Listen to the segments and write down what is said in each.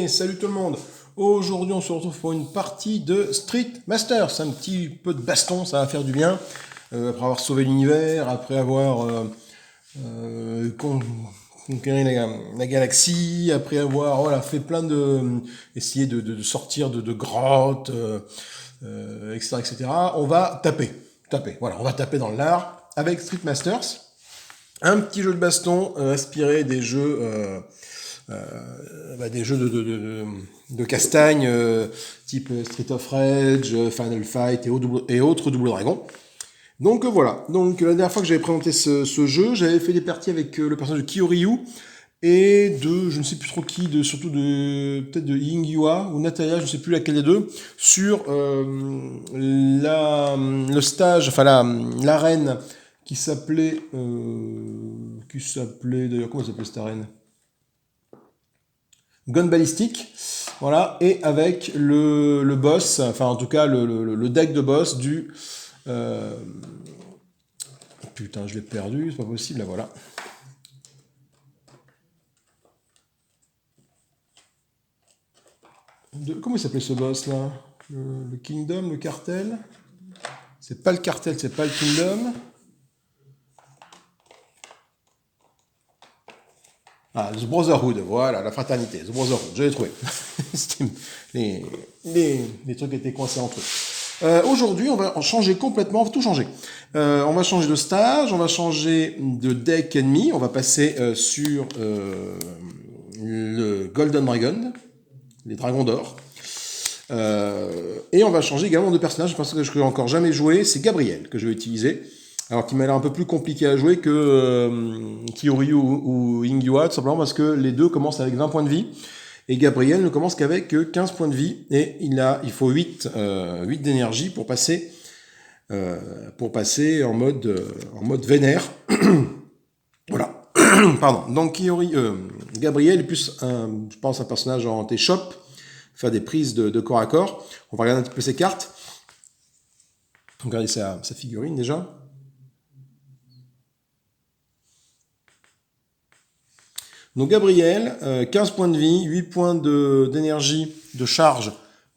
Salut tout le monde. Aujourd'hui, on se retrouve pour une partie de Street Masters. Un petit peu de baston, ça va faire du bien. Après avoir sauvé l'univers, après avoir conquéri la galaxie, après avoir voilà, fait plein de... essayé de sortir de grottes, etc., etc. On va taper. Taper. Voilà, on va taper dans l'art avec Street Masters. Un petit jeu de baston inspiré des jeux de castagne type Street of Rage, Final Fight et autres Double Dragon. Donc voilà, donc la dernière fois que j'avais présenté ce jeu, j'avais fait des parties avec le personnage de Kyoryu et de je ne sais plus trop qui, surtout de peut-être de Yingyua ou Natalia, je ne sais plus laquelle des deux, sur le stage, enfin l'arène qui s'appelait d'ailleurs comment s'appelait cette arène? Gun Ballistic, voilà, et avec le boss, enfin en tout cas le deck de boss du... euh, putain, je l'ai perdu, c'est pas possible, là voilà. Comment il s'appelait ce boss là? Le Kingdom, le cartel? C'est pas le cartel, c'est pas le Kingdom. Ah, The Brotherhood, voilà, la fraternité, The Brotherhood, je l'ai trouvé. les, les trucs étaient coincés entre eux. Aujourd'hui, on va en changer complètement, on va tout changer. On va changer de stage, on va changer de deck ennemi, on va passer sur le Golden Dragon, les dragons d'or. Et on va changer également de personnage, parce que je n'ai encore jamais joué, c'est Gabriel que je vais utiliser. Alors qui m'a l'air un peu plus compliqué à jouer que Kyoryu ou Ingyua, tout simplement parce que les deux commencent avec 20 points de vie. Et Gabriel ne commence qu'avec 15 points de vie. Et il faut 8 d'énergie pour passer en mode vénère. Voilà. Pardon. Donc Gabriel est plus, je pense, un personnage orienté shop, faire des prises de corps à corps. On va regarder un petit peu ses cartes. Regardez sa figurine déjà. Donc Gabriel, 15 points de vie, 8 points d'énergie, de charge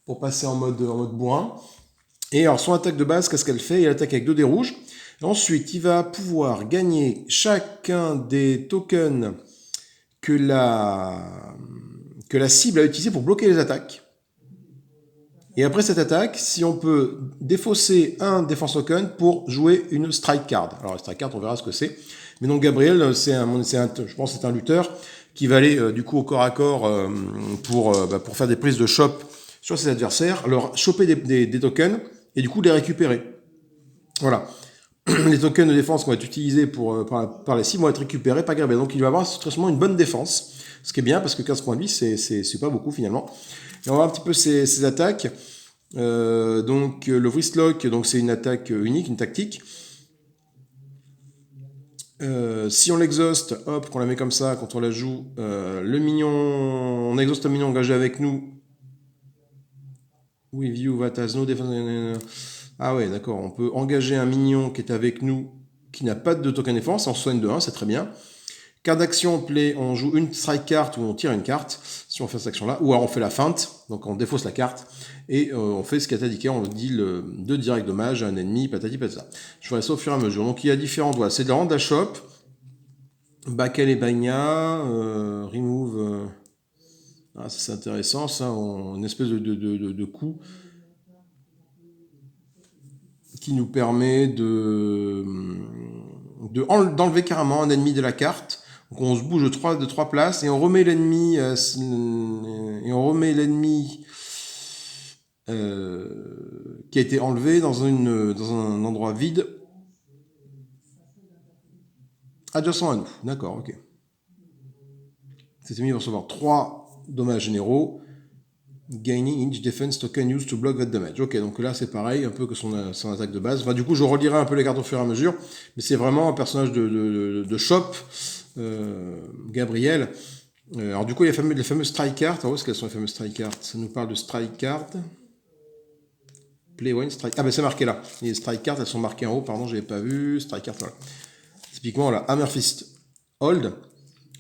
pour passer en mode bourrin. Et alors son attaque de base, qu'est-ce qu'elle fait? Il attaque avec 2 dés rouges. Et ensuite, il va pouvoir gagner chacun des tokens que la cible a utilisé pour bloquer les attaques. Et après cette attaque, si on peut défausser un défense token pour jouer une strike card. Alors la strike card, on verra ce que c'est. Mais donc Gabriel, je pense que c'est un lutteur qui va aller du coup au corps à corps pour faire des prises de chop sur ses adversaires, leur choper des tokens et du coup les récupérer. Voilà. Les tokens de défense qui vont être utilisés par les cibles vont être récupérés par Gabriel. Donc il va avoir très souvent une bonne défense, ce qui est bien parce que 15 points de vie, c'est pas beaucoup finalement. Et on va voir un petit peu ses attaques. Donc le wristlock, donc c'est une attaque unique, une tactique. Si on l'exhauste, hop, qu'on la met comme ça, quand on la joue, le minion, on exhauste un minion engagé avec nous. Oui, view Vatas, no defense. Ah ouais, d'accord, on peut engager un minion qui est avec nous, qui n'a pas de token défense, on soigne de 1, c'est très bien. Carte d'action, on joue une strike carte ou on tire une carte, si on fait cette action-là, ou alors on fait la feinte, donc on défausse la carte, et on fait ce qu'a indiqué, on deal 2 direct dommages à un ennemi, patati patata. Je ferai ça au fur et à mesure. Donc il y a différents doigts, c'est de la rendre la shop, Bakel et Bagna, remove, ah, c'est intéressant, ça, une espèce de coup qui nous permet d'enlever carrément un ennemi de la carte. Donc on se bouge de 3 places et on remet l'ennemi qui a été enlevé dans un endroit vide adjacent à nous. D'accord, ok. Cet ennemi va recevoir 3 dommages généraux. Gaining each defense token used to block that damage. Ok, donc là c'est pareil, un peu que son attaque de base. Enfin, du coup, je relirai un peu les cartes au fur et à mesure, mais c'est vraiment un personnage de shop, Gabriel. Alors du coup, il y a les fameuses strike cards. Alors, où est-ce qu'elles sont les fameuses strike cards? Ça nous parle de strike cards. Play one, strike. Ah ben c'est marqué là. Les strike cards, elles sont marquées en haut, pardon, je n'avais pas vu. Strike cards, voilà. Typiquement, là, Hammer Fist Hold.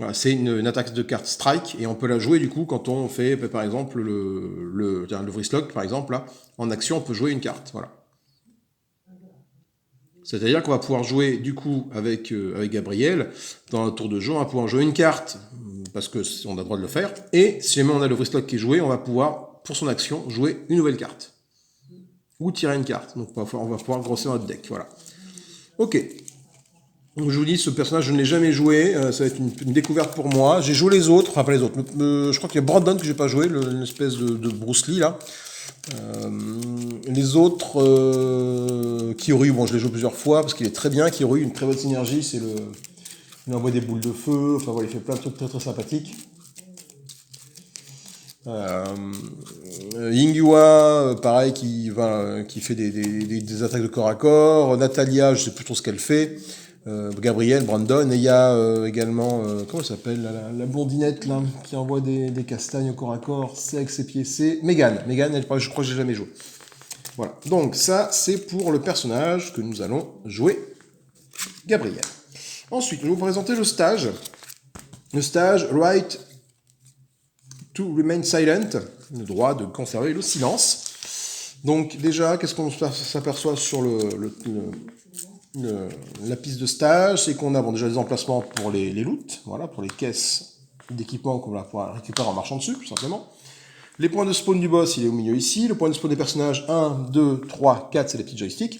Voilà, c'est une attaque de carte strike, et on peut la jouer du coup quand on fait, par exemple, le Vrislock, par exemple, là, en action, on peut jouer une carte, voilà. C'est-à-dire qu'on va pouvoir jouer, du coup, avec Gabriel, dans le tour de jeu, on va pouvoir jouer une carte, parce qu'on a le droit de le faire, et si jamais on a le Vrislock qui est joué, on va pouvoir, pour son action, jouer une nouvelle carte. Ou tirer une carte. Donc on va pouvoir grossir notre deck, voilà. Ok. Donc je vous dis, ce personnage, je ne l'ai jamais joué, ça va être une découverte pour moi. J'ai joué les autres, enfin pas les autres, je crois qu'il y a Brandon que j'ai pas joué, une espèce de Bruce Lee, là. Les autres, Kioryu, bon je l'ai joué plusieurs fois parce qu'il est très bien. Kioryu, une très bonne synergie, il envoie des boules de feu, enfin voilà, il fait plein de trucs très très sympathiques. Yingyua, pareil, qui fait des attaques de corps à corps. Natalia, je sais plus trop ce qu'elle fait. Gabriel, Brandon, et il y a également, comment elle s'appelle, la blondinette là, qui envoie des castagnes au corps à corps, c'est avec ses pieds, c'est Megan, je crois que j'ai jamais joué. Voilà, donc ça c'est pour le personnage que nous allons jouer, Gabriel. Ensuite, je vais vous présenter le stage. Le stage Right to Remain Silent, le droit de conserver le silence. Donc déjà, qu'est-ce qu'on s'aperçoit sur la piste de stage, c'est qu'on a déjà des emplacements pour les loots, voilà, pour les caisses d'équipement qu'on va pouvoir récupérer en marchant dessus, tout simplement. Les points de spawn du boss, il est au milieu ici. Le point de spawn des personnages, 1, 2, 3, 4, c'est les petits joysticks.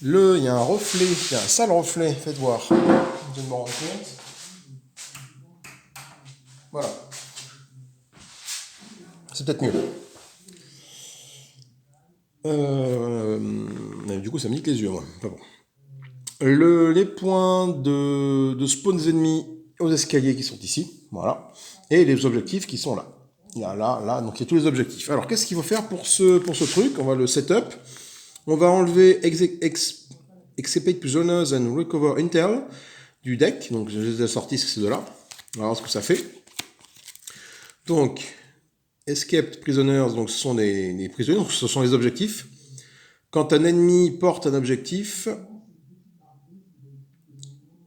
Il y a un reflet, il y a un sale reflet, faites voir. Je vais me rendre compte. Voilà. C'est peut-être mieux. Du coup, ça me nique les yeux, moi. Pas bon. Les points de spawn des ennemis aux escaliers qui sont ici, voilà, et les objectifs qui sont là. Il y a là, donc il y a tous les objectifs. Alors qu'est-ce qu'il faut faire pour ce truc? On va le setup. On va enlever Execute Prisoners and Recover Intel du deck, donc je les ai sortis ces deux-là. On va voir ce que ça fait. Donc, Escaped Prisoners, donc ce sont des prisonniers, donc ce sont les objectifs. Quand un ennemi porte un objectif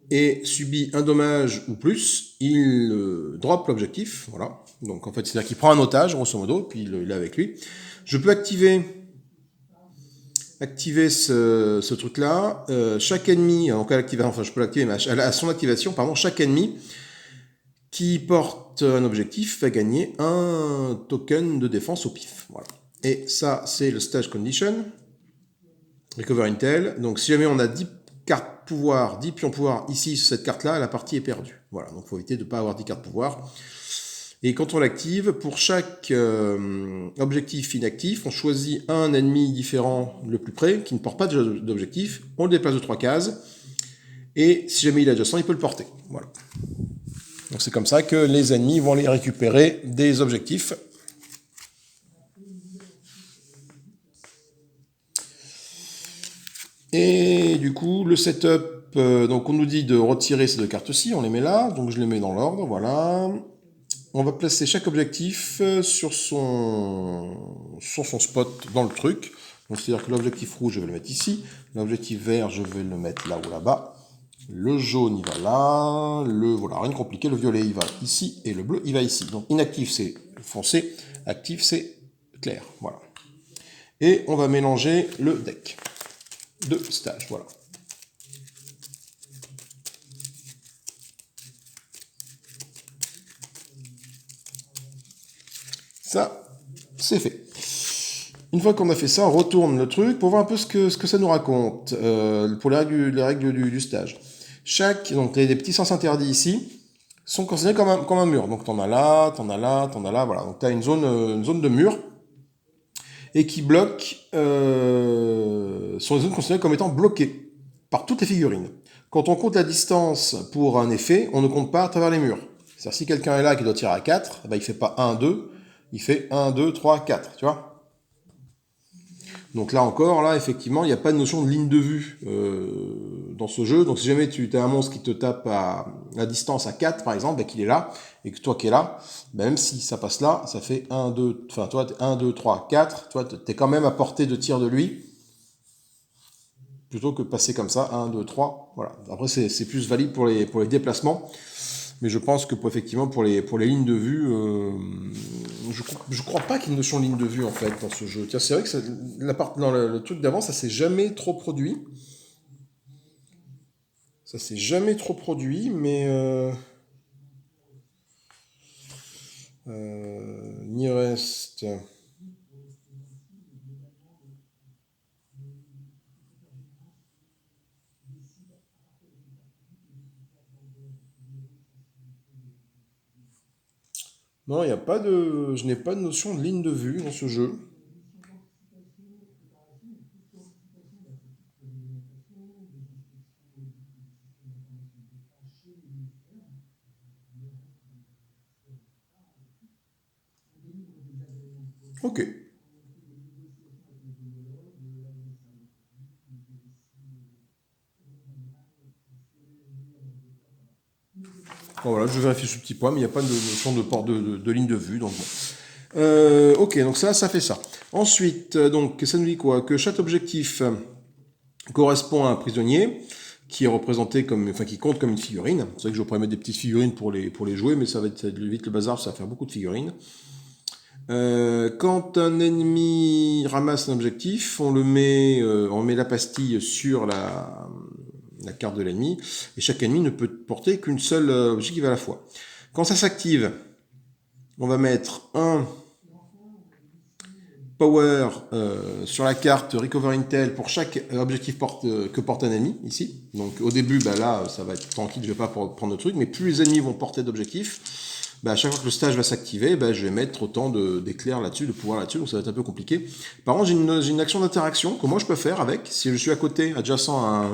et subit un dommage ou plus, il drop l'objectif, voilà. Donc en fait, c'est-à-dire qu'il prend un otage, grosso modo, puis il est avec lui. Je peux activer ce truc-là. Chaque ennemi, en cas d'activation, enfin je peux l'activer, mais à son activation, pardon, chaque ennemi qui porte un objectif va gagner un token de défense au pif. Voilà. Et ça, c'est le stage condition. Recover Intel. Donc si jamais on a 10 cartes pouvoir, 10 pions pouvoir ici sur cette carte-là, la partie est perdue. Voilà, donc il faut éviter de ne pas avoir 10 cartes pouvoir. Et quand on l'active, pour chaque objectif inactif, on choisit un ennemi différent le plus près, qui ne porte pas d'objectif, on le déplace de 3 cases, et si jamais il est adjacent, il peut le porter. Voilà. Donc c'est comme ça que les ennemis vont aller récupérer des objectifs. Et du coup, le setup, donc on nous dit de retirer ces deux cartes-ci, on les met là, donc je les mets dans l'ordre, voilà. On va placer chaque objectif sur son spot dans le truc. Donc c'est-à-dire que l'objectif rouge, je vais le mettre ici. L'objectif vert, je vais le mettre là ou là-bas. Le jaune, il va là. Voilà, rien de compliqué. Le violet, il va ici. Et le bleu, il va ici. Donc inactif, c'est foncé. Actif, c'est clair. Voilà. Et on va mélanger le deck de stage. Voilà. Ça, c'est fait. Une fois qu'on a fait ça, on retourne le truc pour voir un peu ce que ça nous raconte pour les règles du stage. Donc les petits sens interdits ici sont considérés comme un mur. Donc t'en as là, t'en as là, t'en as là, voilà. Donc t'as une zone de mur et qui bloque sont les zones considérées comme étant bloquées par toutes les figurines. Quand on compte la distance pour un effet, on ne compte pas à travers les murs. C'est-à-dire si quelqu'un est là qui doit tirer à 4, eh ben, il fait pas 1, 2, il fait 1, 2, 3, 4, tu vois. Donc là encore, là, effectivement, il n'y a pas de notion de ligne de vue dans ce jeu. Donc si jamais tu as un monstre qui te tape à distance à 4, par exemple, qu'il est là, et que toi qui es là, même si ça passe là, ça fait 1, 2, enfin toi, 1, 2, 3, 4, toi, tu es quand même à portée de tir de lui, plutôt que de passer comme ça, 1, 2, 3, voilà. Après, c'est plus valide pour les déplacements. Mais je pense que effectivement, pour les lignes de vue, je crois pas qu'il y ait une notion de ligne de vue, en fait, dans ce jeu. Tiens, c'est vrai que dans le truc d'avant, ça s'est jamais trop produit. Ça s'est jamais trop produit, mais... il y reste... Non, il y a pas de... Je n'ai pas de notion de ligne de vue dans ce jeu. Ok. Bon, voilà, je vérifie ce petit point, mais il n'y a pas de notion de ligne de vue. Donc bon. Ok, donc ça fait ça. Ensuite, donc, ça nous dit quoi? Que chaque objectif correspond à un prisonnier qui est représenté comme, enfin, qui compte comme une figurine. C'est vrai que je pourrais mettre des petites figurines pour les jouer, mais ça va être vite le bazar, ça va faire beaucoup de figurines. Quand un ennemi ramasse un objectif, on met la pastille sur la carte de l'ennemi, et chaque ennemi ne peut porter qu'une seule objectif à la fois. Quand ça s'active, on va mettre un power sur la carte Recover Intel pour chaque objectif que porte un ennemi, ici. Donc au début, là, ça va être tranquille, je vais pas prendre de trucs, mais plus les ennemis vont porter d'objectifs, à chaque fois que le stage va s'activer, je vais mettre autant d'éclairs là-dessus, de pouvoir là-dessus, donc ça va être un peu compliqué. Par contre, j'ai une action d'interaction que moi je peux faire avec, si je suis à côté, adjacent à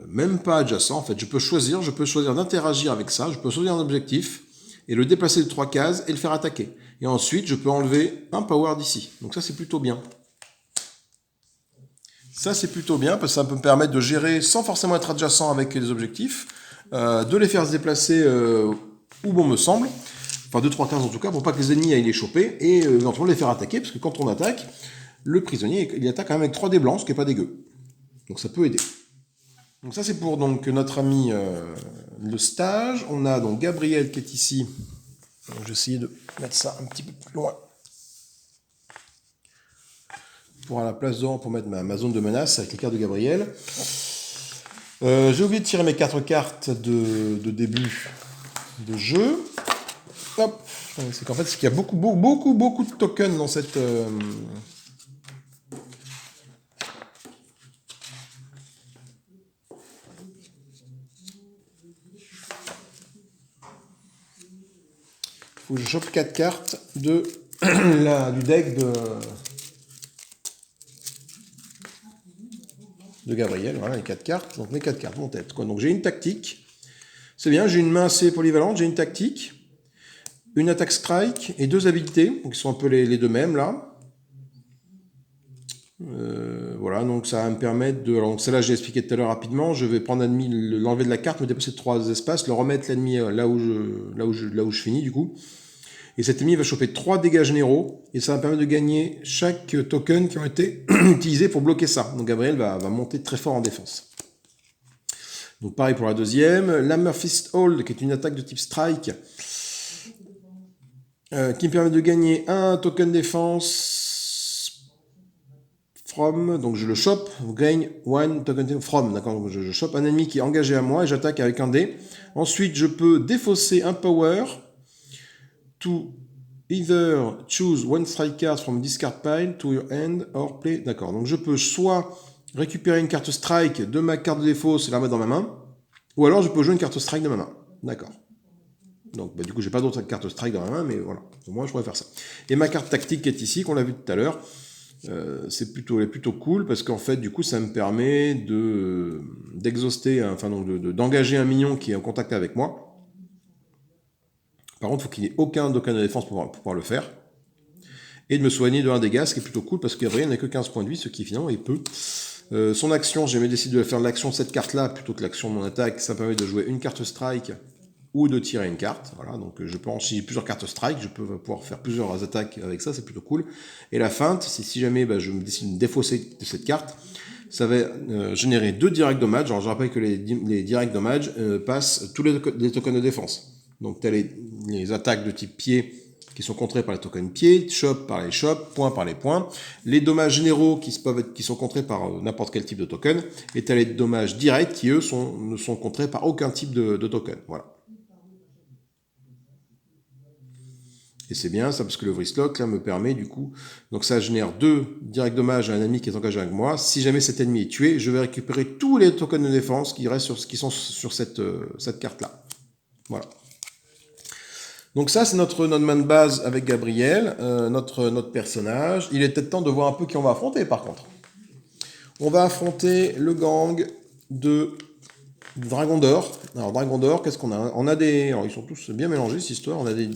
même pas adjacent, en fait, je peux choisir d'interagir avec ça, je peux choisir un objectif, et le déplacer de 3 cases et le faire attaquer. Et ensuite, je peux enlever un power d'ici. Donc ça, c'est plutôt bien. Ça, c'est plutôt bien, parce que ça peut me permettre de gérer, sans forcément être adjacent avec les objectifs, de les faire se déplacer où bon me semble, enfin 2-3 cases en tout cas, pour pas que les ennemis aillent les choper, et éventuellement les faire attaquer, parce que quand on attaque, le prisonnier, il attaque quand même avec 3 dés blancs, ce qui n'est pas dégueu. Donc ça peut aider. Donc ça c'est pour donc notre ami le stage. On a donc Gabriel qui est ici. Donc, j'ai essayé de mettre ça un petit peu plus loin. Pour à la place devant pour mettre ma zone de menace avec les cartes de Gabriel. J'ai oublié de tirer mes 4 cartes de début de jeu. Hop. C'est qu'en fait, il y a beaucoup de tokens dans cette... Faut que je chope 4 cartes du deck de Gabriel. Voilà, les 4 cartes. Donc mes 4 cartes en tête. Donc j'ai une tactique. C'est bien, j'ai une main assez polyvalente, j'ai une tactique, une attaque strike et 2 habilités, qui sont un peu les deux mêmes là. Voilà, donc ça va me permettre de... Alors celle-là, j'ai expliqué tout à l'heure rapidement. Je vais prendre l'ennemi, l'enlever de la carte, me déplacer de 3 espaces, le remettre l'ennemi là où je finis du coup. Et cet ennemi va choper 3 dégâts généraux, et ça va me permettre de gagner chaque token qui ont été utilisés pour bloquer ça. Donc Gabriel va monter très fort en défense. Donc pareil pour la deuxième. L'Hammer Fist Hold, qui est une attaque de type strike, qui me permet de gagner un token défense from, donc je le chope, gain one token from, d'accord, je chope un ennemi qui est engagé à moi et j'attaque avec un dé. Ensuite, je peux défausser un power to either choose one strike card from discard pile to your hand or play. D'accord, donc je peux soit récupérer une carte strike de ma carte de défausse et la mettre dans ma main, ou alors je peux jouer une carte strike de ma main. D'accord. Donc du coup, j'ai pas d'autre carte strike dans ma main, mais voilà, au moins je pourrais faire ça. Et ma carte tactique qui est ici, qu'on a vu tout à l'heure, c'est plutôt cool parce qu'en fait, du coup, ça me permet d'exhauster, enfin donc d'engager un minion qui est en contact avec moi. Par contre, il faut qu'il n'y ait aucun de défense pour pouvoir le faire. Et de me soigner de 1 dégât, ce qui est plutôt cool parce que Gabriel n'a que 15 points de vie, ce qui finalement est peu. Son action, j'ai décidé de faire l'action de cette carte-là plutôt que l'action de mon attaque. Ça me permet de jouer une carte strike ou de tirer une carte. Voilà, donc je pense, si j'ai plusieurs cartes strike, je peux pouvoir faire plusieurs attaques avec ça, c'est plutôt cool. Et la feinte, c'est si jamais je me décide de me défausser de cette carte, ça va générer 2 direct damage. Alors je rappelle que les direct damage passent tous les tokens de défense. Donc tu as les attaques de type pied qui sont contrées par les tokens pied, shop par les shops, points par les points, les dommages généraux qui sont contrés par n'importe quel type de token, et tu as les dommages directs qui eux ne sont contrés par aucun type de token. Voilà. Et c'est bien ça parce que le Vrislock là me permet du coup, donc ça génère 2 direct dommages à un ennemi qui est engagé avec moi. Si jamais cet ennemi est tué, je vais récupérer tous les tokens de défense qui sont sur cette carte là. Voilà. Donc ça c'est notre main de base avec Gabriel, notre personnage. Il est peut-être temps de voir un peu qui on va affronter par contre. On va affronter le gang de Dragon d'Or. Alors Dragon d'Or, qu'est-ce qu'on a? On a des... Alors ils sont tous bien mélangés cette histoire. On a des...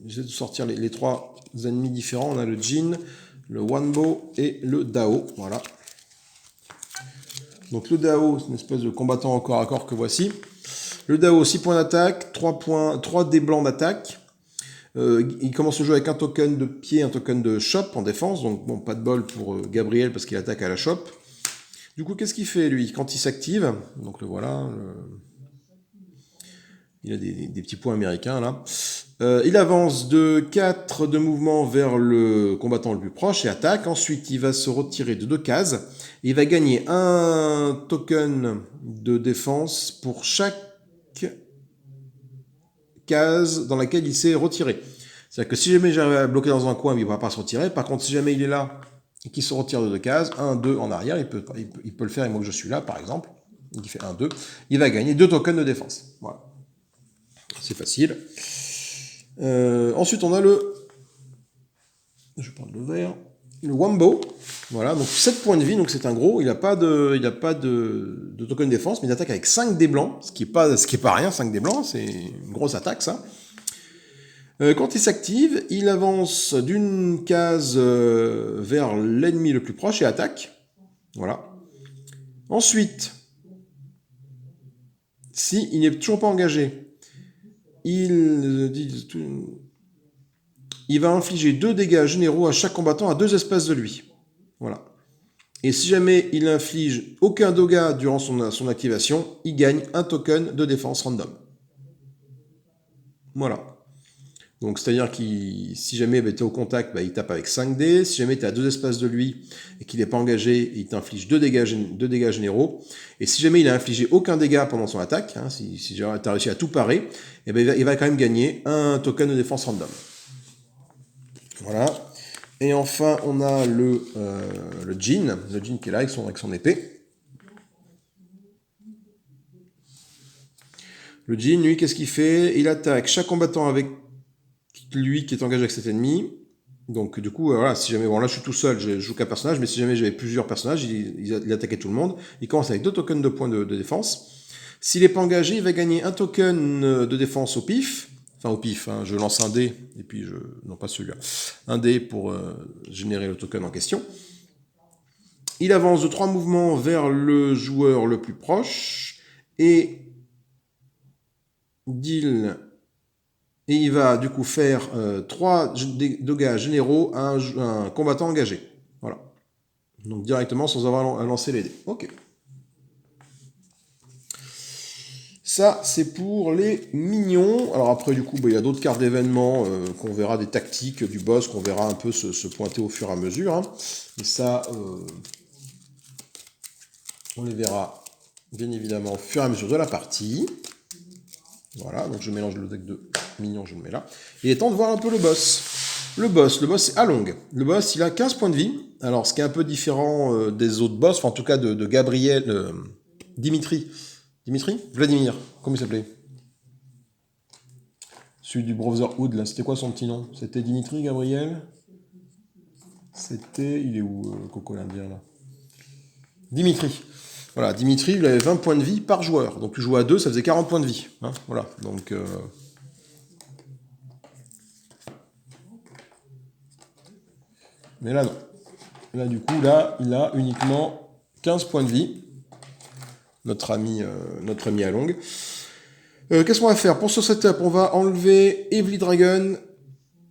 J'essaie de sortir les 3 ennemis différents. On a le Jin, le Wanbo et le Dao. Voilà. Donc le Dao, c'est une espèce de combattant au corps à corps que voici. Le Dao, 6 points d'attaque, 3 dés blancs d'attaque. Il commence le jeu avec un token de pied, un token de shop en défense. Donc bon, pas de bol pour Gabriel parce qu'il attaque à la shop. Du coup, qu'est-ce qu'il fait, lui, quand il s'active? Donc, le voilà. Il a des petits points américains, là. Il avance de 4 de mouvement vers le combattant le plus proche et attaque. Ensuite, il va se retirer de 2 cases. Et il va gagner un token de défense pour chaque case dans laquelle il s'est retiré. C'est-à-dire que si jamais j'arrive à bloquer dans un coin, il ne va pas se retirer. Par contre, si jamais il est là et qu'il se retire de 2 cases, 1, 2 en arrière, il peut le faire et moi que je suis là, par exemple. Il fait 1, 2. Il va gagner 2 tokens de défense. Voilà. C'est facile. Ensuite, on a je vais prendre le vert. Le Wambo. Voilà, donc 7 points de vie, donc c'est un gros. Il n'a pas de token de défense, mais il attaque avec 5 dés blancs, ce qui est pas rien, 5 dés blancs, c'est une grosse attaque, ça. Quand il s'active, il avance d'une case vers l'ennemi le plus proche et attaque. Voilà. Ensuite, s'il n'est toujours pas engagé, il va infliger 2 dégâts généraux à chaque combattant à 2 espaces de lui. Voilà. Et si jamais il inflige aucun dégât durant son activation, il gagne un token de défense random. Voilà. Donc c'est-à-dire que si jamais tu es au contact, il tape avec 5 dés. Si jamais tu es à 2 espaces de lui et qu'il n'est pas engagé, il t'inflige 2 dégâts généraux. Et si jamais il a infligé aucun dégât pendant son attaque, hein, si tu as réussi à tout parer, il va quand même gagner un token de défense random. Voilà. Et enfin, on a le Jin qui est là avec son épée. Le Jin, lui, qu'est-ce qu'il fait? Il attaque chaque combattant avec lui qui est engagé avec cet ennemi. Donc du coup, voilà, si jamais, bon là je suis tout seul, je joue qu'un personnage, mais si jamais j'avais plusieurs personnages, il attaquait tout le monde. Il commence avec 2 tokens de points de défense. S'il n'est pas engagé, il va gagner un token de défense au pif. Enfin au pif, hein, je lance un dé, et puis non pas celui-là. Un dé pour générer le token en question. Il avance de 3 mouvements vers le joueur le plus proche, et deal... Et il va du coup faire 3 dégâts généraux à un combattant engagé. Voilà. Donc directement sans avoir à lancer les dés. Ok. Ça, c'est pour les minions. Alors après, du coup, il y a d'autres cartes d'événements qu'on verra, des tactiques du boss, qu'on verra un peu se pointer au fur et à mesure. Hein. Et ça, on les verra bien évidemment au fur et à mesure de la partie. Voilà, donc je mélange le deck de minions, je le mets là. Il est temps de voir un peu le boss. Le boss, c'est Along. Le boss, il a 15 points de vie. Alors, ce qui est un peu différent des autres boss, enfin, en tout cas de Gabriel, Dimitri. Vladimir, comment il s'appelait? Celui du Brotherhood, là, c'était quoi son petit nom? C'était Dimitri, Gabriel? C'était... Il est où, Coco l'Indien, là? Dimitri. Voilà, Dimitri, il avait 20 points de vie par joueur. Donc, tu jouais à 2, ça faisait 40 points de vie. Hein, voilà, donc... Mais là, non. Là, du coup, là, il a uniquement 15 points de vie. Notre ami Along. Qu'est-ce qu'on va faire? Pour ce setup, on va enlever Every Dragon,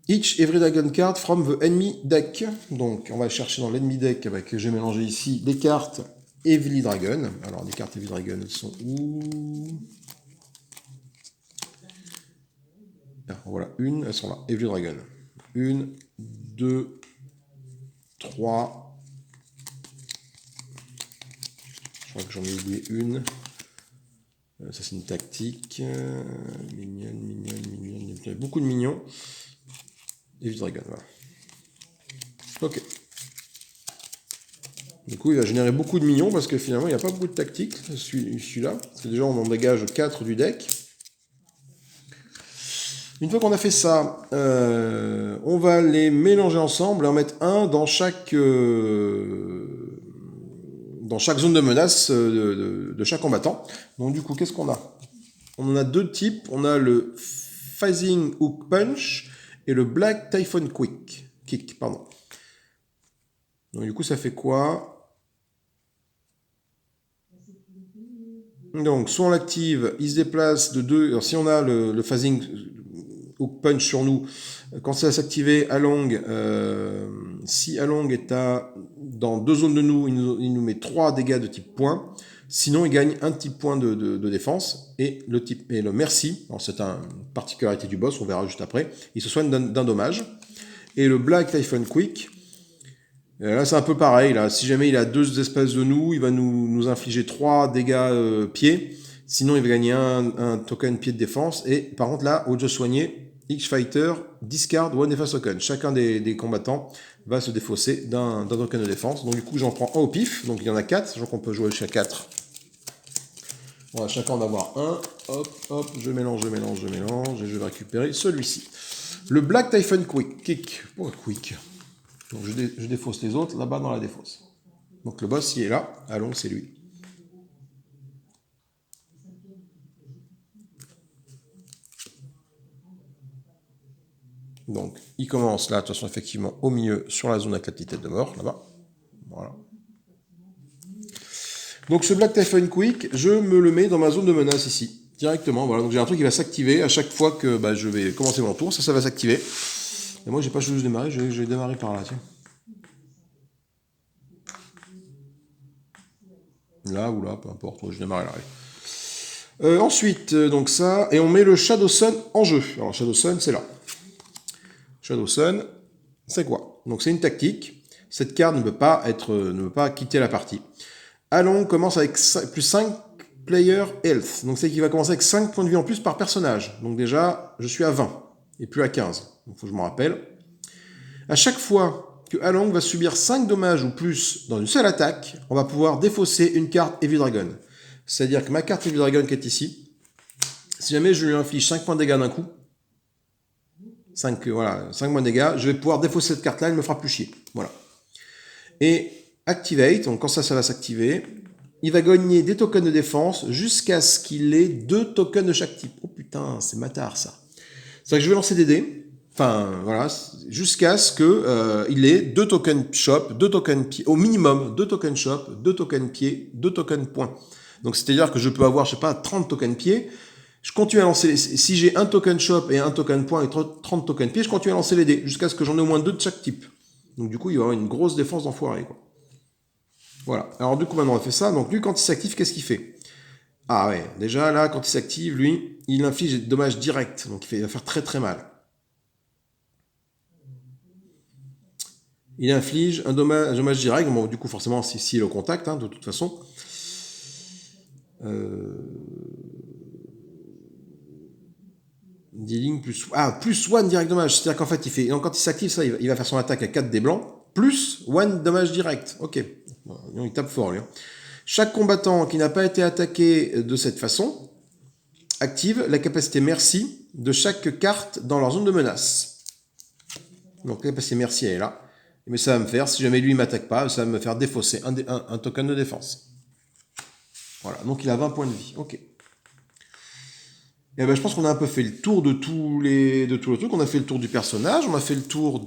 each Every Dragon card from the enemy deck. Donc, on va chercher dans l'enemy deck, j'ai mélangé ici des cartes Heavily Dragon. Alors, les cartes Heavily Dragon, elles sont où? Alors, voilà, elles sont là. Heavily Dragon. 1, 2, 3. Je crois que j'en ai oublié une. Ça, c'est une tactique. Mignonne. Il y a beaucoup de mignons. Heavily Dragon, voilà. Ok. Du coup, il va générer beaucoup de mignons parce que finalement, il n'y a pas beaucoup de tactiques, celui-là. Parce que déjà, on en dégage 4 du deck. Une fois qu'on a fait ça, on va les mélanger ensemble et en mettre un dans chaque zone de menace de chaque combattant. Donc du coup, qu'est-ce qu'on a? On en a deux types. On a le Phasing Hook Punch et le Black Typhon Kick. Pardon. Donc du coup, ça fait quoi? Donc, soit on l'active, il se déplace de 2. Alors, si on a le Phasing Hook Punch sur nous, quand ça va s'activer, Along, si Along est dans 2 zones de nous, il nous met 3 dégâts de type point. Sinon, il gagne un type point de défense. Et le Merci, c'est une particularité du boss, on verra juste après, il se soigne d'un dommage. Et le Black Typhon Quick, là, c'est un peu pareil. Là. Si jamais il a 2 espaces de nous, il va nous infliger 3 dégâts pieds. Sinon, il va gagner un token pied de défense. Et par contre, là, au jeu soigné, each fighter discard one defense token. Chacun des combattants va se défausser d'un token de défense. Donc, du coup, j'en prends un au pif. Donc, il y en a 4. Donc, on peut jouer jusqu'à 4. On va chacun en avoir un. Hop, je mélange. Et je vais récupérer celui-ci. Le Black Typhon Kick. Pourquoi Quick? Donc je défausse les autres là-bas dans la défausse. Donc le boss, il est là. Allons, c'est lui. Donc il commence là, de toute façon, effectivement, au milieu, sur la zone avec la petite tête de mort, là-bas. Voilà. Donc ce Black Typhon Quick, je me le mets dans ma zone de menace ici, directement. Voilà, donc j'ai un truc qui va s'activer à chaque fois que je vais commencer mon tour. Ça va s'activer. Et moi, j'ai pas juste démarré, j'ai démarré par là, tiens. Là ou là, peu importe, je démarre là. Ensuite, donc ça, et on met le Shadow Sun en jeu. Alors Shadow Sun, c'est là. Shadow Sun, c'est quoi? Donc c'est une tactique. Cette carte ne peut pas quitter la partie. Along commence avec plus 5 player health. Donc c'est qu'il va commencer avec 5 points de vie en plus par personnage. Donc déjà, je suis à 20 et plus à 15. Donc il faut que je m'en rappelle. À chaque fois que Along va subir 5 dommages ou plus dans une seule attaque, on va pouvoir défausser une carte Heavy Dragon. C'est-à-dire que ma carte Heavy Dragon qui est ici, si jamais je lui inflige 5 points de dégâts d'un coup, 5 points de dégâts, je vais pouvoir défausser cette carte-là, elle me fera plus chier. Voilà. Et Activate, donc quand ça va s'activer, il va gagner des tokens de défense jusqu'à ce qu'il ait 2 tokens de chaque type. Oh putain, c'est matard ça. C'est-à-dire que je vais lancer des dés, jusqu'à ce qu'il ait 2 tokens shop, 2 tokens pied, au minimum 2 tokens shop, 2 tokens pied, 2 tokens point. Donc c'est-à-dire que je peux avoir, 30 tokens pied. Je continue à lancer, si j'ai un token shop et un token point et 30 tokens pied, je continue à lancer les dés jusqu'à ce que j'en ai au moins 2 de chaque type. Donc du coup, il va y avoir une grosse défense d'enfoiré, quoi. Voilà. Alors du coup, maintenant on a fait ça. Donc lui, quand il s'active, qu'est-ce qu'il fait? Ah ouais, déjà là, quand il s'active, lui, il inflige des dommages directs. Donc il va faire très très mal. Il inflige un dommage direct. Bon, du coup, forcément, s'il est au contact, de toute façon. Dealing plus 1 direct dommage. C'est-à-dire qu'en fait, donc, quand il s'active, ça, il va faire son attaque à 4 dés blancs, plus 1 dommage direct. Ok. Bon, il tape fort, lui. Chaque combattant qui n'a pas été attaqué de cette façon active la capacité merci de chaque carte dans leur zone de menace. Donc la capacité merci, elle est là. Mais ça va me faire, si jamais lui ne m'attaque pas, ça va me faire défausser un token de défense. Voilà, donc il a 20 points de vie. Ok. Et je pense qu'on a un peu fait le tour de tous les trucs. On a fait le tour du personnage, on a fait le tour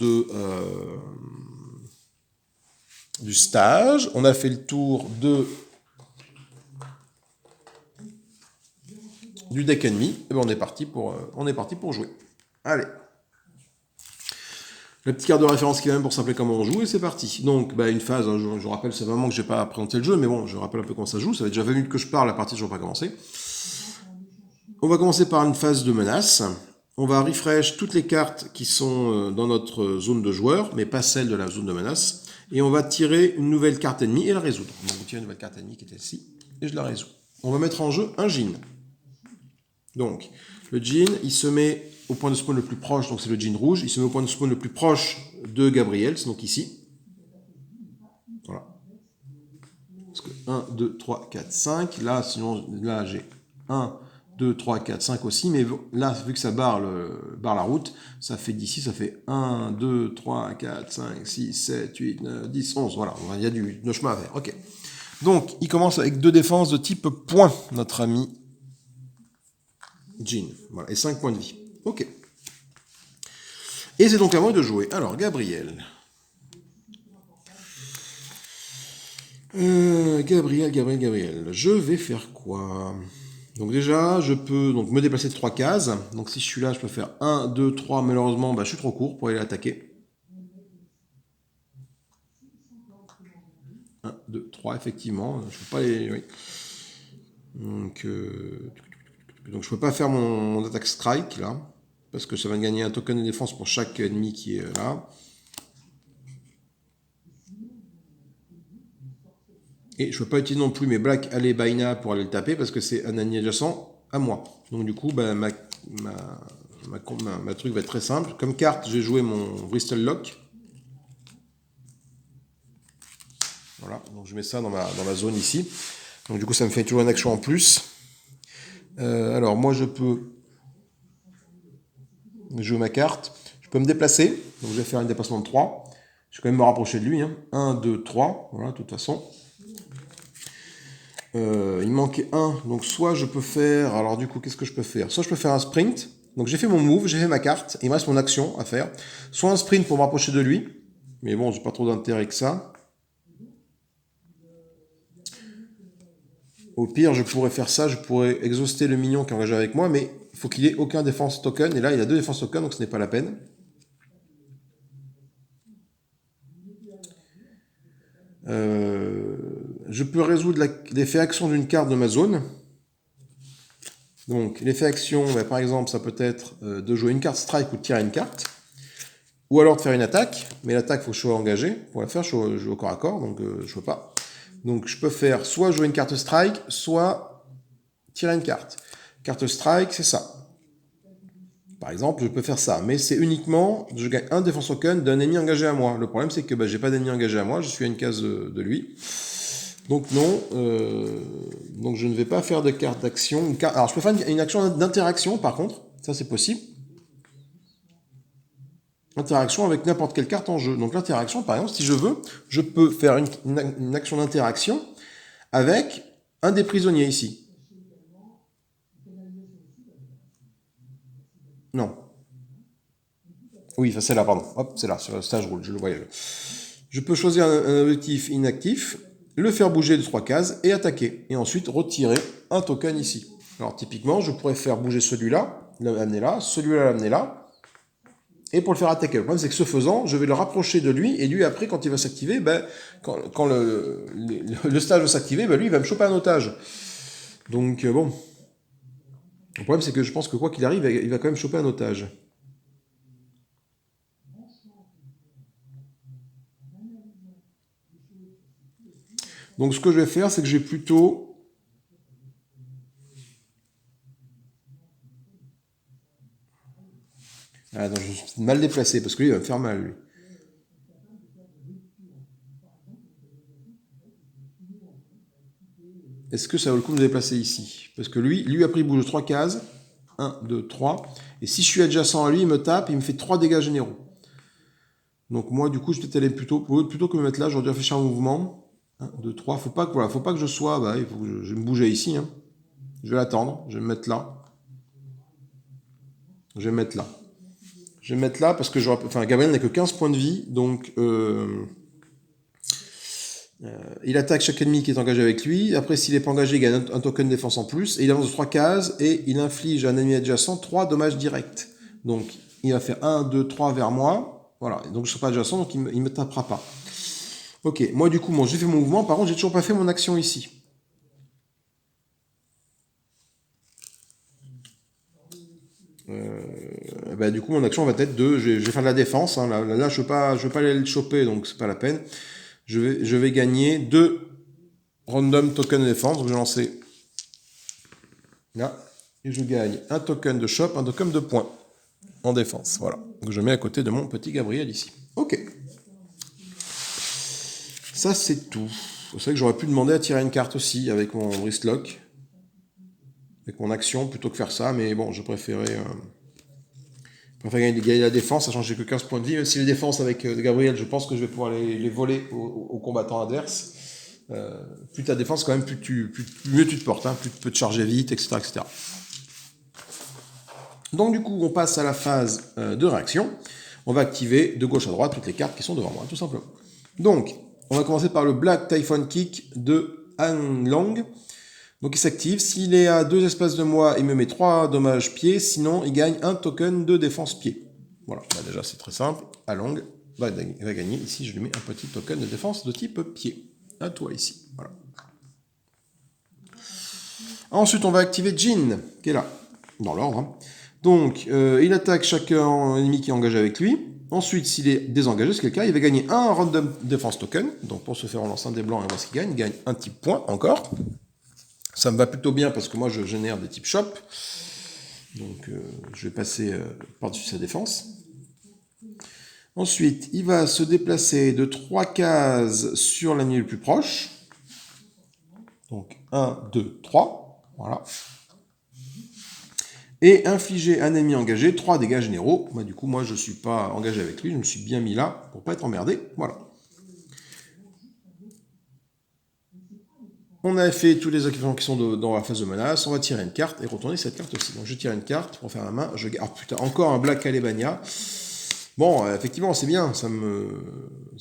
du stage, on a fait le tour du deck ennemi. Et on est parti pour jouer. Allez. La petite carte de référence qui va même pour s'appeler comment on joue, et c'est parti. Donc, une phase, hein, je rappelle, c'est vraiment que j'ai pas présenté le jeu, mais bon, je rappelle un peu comment ça joue. Ça fait déjà 20 minutes que je parle, la partie, je ne vais pas commencer. On va commencer par une phase de menace. On va refresh toutes les cartes qui sont dans notre zone de joueur, mais pas celle de la zone de menace. Et on va tirer une nouvelle carte ennemie et la résoudre. Donc, on tire une nouvelle carte ennemie qui était ici, et je la résous. On va mettre en jeu un djinn. Donc, le djinn, il se met au point de spawn le plus proche, donc c'est le djinn rouge, il se met au point de spawn le plus proche de Gabriel, c'est donc ici. Voilà. Parce que 1, 2, 3, 4, 5. Là, sinon, là j'ai 1, 2, 3, 4, 5 aussi, mais là, vu que ça barre la route, ça fait d'ici, ça fait 1, 2, 3, 4, 5, 6, 7, 8, 9, 10, 11. Voilà, il y a du chemin à faire. Ok. Donc, il commence avec 2 défenses de type point, notre ami djinn. Voilà, et 5 points de vie. Ok. Et c'est donc à moi de jouer. Alors, Gabriel. Gabriel. Je vais faire quoi? Donc déjà, je peux donc me déplacer de 3 cases. Donc si je suis là, je peux faire 1, 2, 3. Malheureusement, je suis trop court pour aller l'attaquer. 1, 2, 3, effectivement. Je peux pas les... Oui. Donc je peux pas faire mon attaque strike, là. Parce que ça va me gagner un token de défense pour chaque ennemi qui est là. Et je ne peux pas utiliser non plus mes Black Alley Baina pour aller le taper parce que c'est un ennemi adjacent à moi. Donc du coup, ma truc va être très simple. Comme carte, j'ai joué mon Bristol Lock. Voilà, donc je mets ça dans ma zone ici. Donc du coup, ça me fait toujours une action en plus. Alors moi, je peux jouer ma carte. Je peux me déplacer. Donc je vais faire un déplacement de 3. Je vais quand même me rapprocher de lui. 1, 2, 3. Voilà, de toute façon. Il manquait 1, donc soit je peux faire... Alors du coup, qu'est-ce que je peux faire? Soit je peux faire un sprint. Donc j'ai fait mon move, j'ai fait ma carte. Il me reste mon action à faire. Soit un sprint pour me rapprocher de lui. Mais bon, j'ai pas trop d'intérêt que ça. Au pire, je pourrais faire ça. Je pourrais exhauster le minion qui est engagé avec moi. Mais il faut qu'il ait aucun défense token. Et là, il a 2 défense tokens, donc ce n'est pas la peine. Je peux résoudre l'effet action d'une carte de ma zone. Donc, l'effet action, par exemple, ça peut être de jouer une carte strike ou de tirer une carte. Ou alors de faire une attaque. Mais l'attaque, il faut que je sois engagé. Pour la faire, je joue au corps à corps, donc je ne peux pas. Donc, je peux faire soit jouer une carte strike, soit tirer une carte. Carte strike, c'est ça. Par exemple, je peux faire ça. Mais c'est uniquement, je gagne un défense token d'un ennemi engagé à moi. Le problème, c'est que j'ai pas d'ennemi engagé à moi. Je suis à une case de lui. Donc non, donc je ne vais pas faire de carte d'action. Alors je peux faire une action d'interaction par contre, ça c'est possible. Interaction avec n'importe quelle carte en jeu. Donc l'interaction, par exemple, si je veux, je peux faire une action d'interaction avec un des prisonniers ici. Non. Oui, c'est là, pardon. Hop, c'est là, sur le stage roule, je le voyais. Je peux choisir un objectif inactif, le faire bouger de 3 cases et attaquer. Et ensuite retirer un token ici. Alors typiquement, je pourrais faire bouger celui-là, l'amener là, celui-là l'amener là, et pour le faire attaquer. Le problème c'est que ce faisant, je vais le rapprocher de lui, et lui après, quand il va s'activer, quand le stage va s'activer, lui il va me choper un otage. Donc bon. Le problème c'est que je pense que quoi qu'il arrive, il va quand même choper un otage. Donc ce que je vais faire, c'est que je vais plutôt... Ah non, je suis mal déplacé, parce que lui, il va me faire mal, lui. Est-ce que ça vaut le coup de me déplacer ici? Parce que lui après il bouge 3 cases. 1, 2, 3. Et si je suis adjacent à lui, il me tape, il me fait 3 dégâts généraux. Donc moi, du coup, je vais peut-être aller plutôt que me mettre là, j'aurais dû réfléchir un mouvement. 1, 2, 3. Faut pas que je sois... il faut que je vais me bouger ici. Je vais l'attendre. Je vais me mettre là. Je vais me mettre là. Je vais me mettre là parce que Gabriel n'a que 15 points de vie. Donc, il attaque chaque ennemi qui est engagé avec lui. Après, s'il n'est pas engagé, il gagne un token de défense en plus. Et il avance de 3 cases et il inflige à un ennemi adjacent 3 dommages directs. Donc, il va faire 1, 2, 3 vers moi. Voilà, donc je ne serai pas adjacent, donc il ne me tapera pas. Ok, moi du coup, bon, j'ai fait mon mouvement, par contre, j'ai toujours pas fait mon action ici. Du coup, mon action va être de... Je vais faire de la défense. Hein, là, je ne veux pas aller le choper, donc c'est pas la peine. Je vais gagner 2 random tokens de défense. Donc je vais lancer là. Et je gagne un token de shop, un token de points en défense. Voilà. Donc je mets à côté de mon petit Gabriel ici. Ok. Ça, c'est tout. C'est vrai que j'aurais pu demander à tirer une carte aussi avec mon wristlock. Avec mon action plutôt que faire ça. Mais bon, je préférais... gagner la défense, sachant que j'ai que 15 points de vie. Même si les défenses avec Gabriel, je pense que je vais pouvoir les voler aux combattants adverses. Plus ta défense, quand même, mieux tu te portes. Hein, plus tu peux te charger vite, etc., etc. Donc du coup, on passe à la phase de réaction. On va activer de gauche à droite toutes les cartes qui sont devant moi, tout simplement. Donc, on va commencer par le Black Typhon Kick de Han Long. Donc il s'active, s'il est à 2 espaces de moi, il me met 3 dommages pieds, sinon il gagne un token de défense pied. Voilà, déjà c'est très simple, Along va gagner, ici je lui mets un petit token de défense de type pied. À toi ici, voilà. Ensuite on va activer Jin, qui est là, dans l'ordre. Hein. Donc il attaque chaque ennemi qui est engagé avec lui. Ensuite, s'il est désengagé, c'est le cas, il va gagner un random defense token. Donc pour se faire on lance un des blancs et on voit ce qu'il gagne. Il gagne un type point encore. Ça me va plutôt bien parce que moi je génère des types shop. Donc je vais passer par-dessus sa défense. Ensuite, il va se déplacer de 3 cases sur l'ennemi le plus proche. Donc 1, 2, 3. Voilà. Et infliger à un ennemi engagé 3 dégâts généraux. Bah, du coup, moi je ne suis pas engagé avec lui, je me suis bien mis là pour ne pas être emmerdé. Voilà. On a fait tous les équipements qui sont dans la phase de menace. On va tirer une carte et retourner cette carte aussi. Donc je tire une carte pour faire la main. Ah putain, encore un Black Calebania. Bon, effectivement, c'est bien. C'est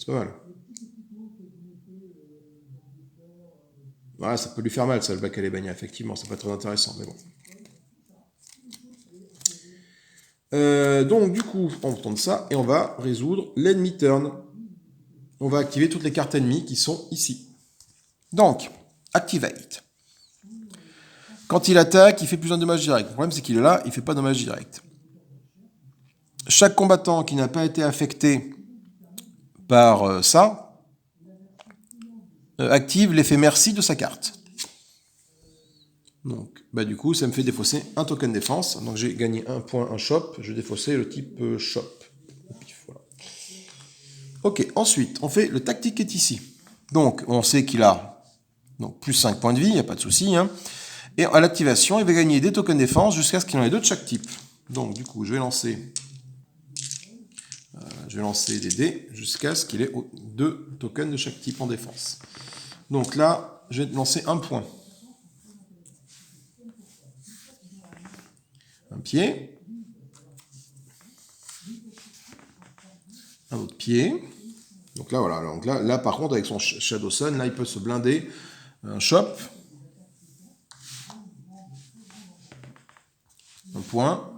pas mal. Ouais, ça peut lui faire mal, ça, le Black Calebania. Effectivement, c'est pas très intéressant, mais bon. Donc, du coup, on tourne ça et on va résoudre l'enemy turn. On va activer toutes les cartes ennemies qui sont ici. Donc, activate. Quand il attaque, il fait plus un dommage direct. Le problème, c'est qu'il est là, il ne fait pas de dommage direct. Chaque combattant qui n'a pas été affecté par ça active l'effet merci de sa carte. Donc, du coup, ça me fait défausser un token défense. Donc, j'ai gagné un point, un shop. Je vais défausser le type shop. Voilà. Ok, ensuite, on fait le tactique qui est ici. Donc, on sait qu'il a donc, plus 5 points de vie, il n'y a pas de souci. Hein. Et à l'activation, il va gagner des tokens défense jusqu'à ce qu'il en ait 2 de chaque type. Donc, du coup, je vais lancer des dés jusqu'à ce qu'il ait 2 tokens de chaque type en défense. Donc là, je vais lancer un point. Un pied. Un autre pied. Donc là, voilà. Donc là, par contre, avec son Shadow Sun, là, il peut se blinder un shop. Un point.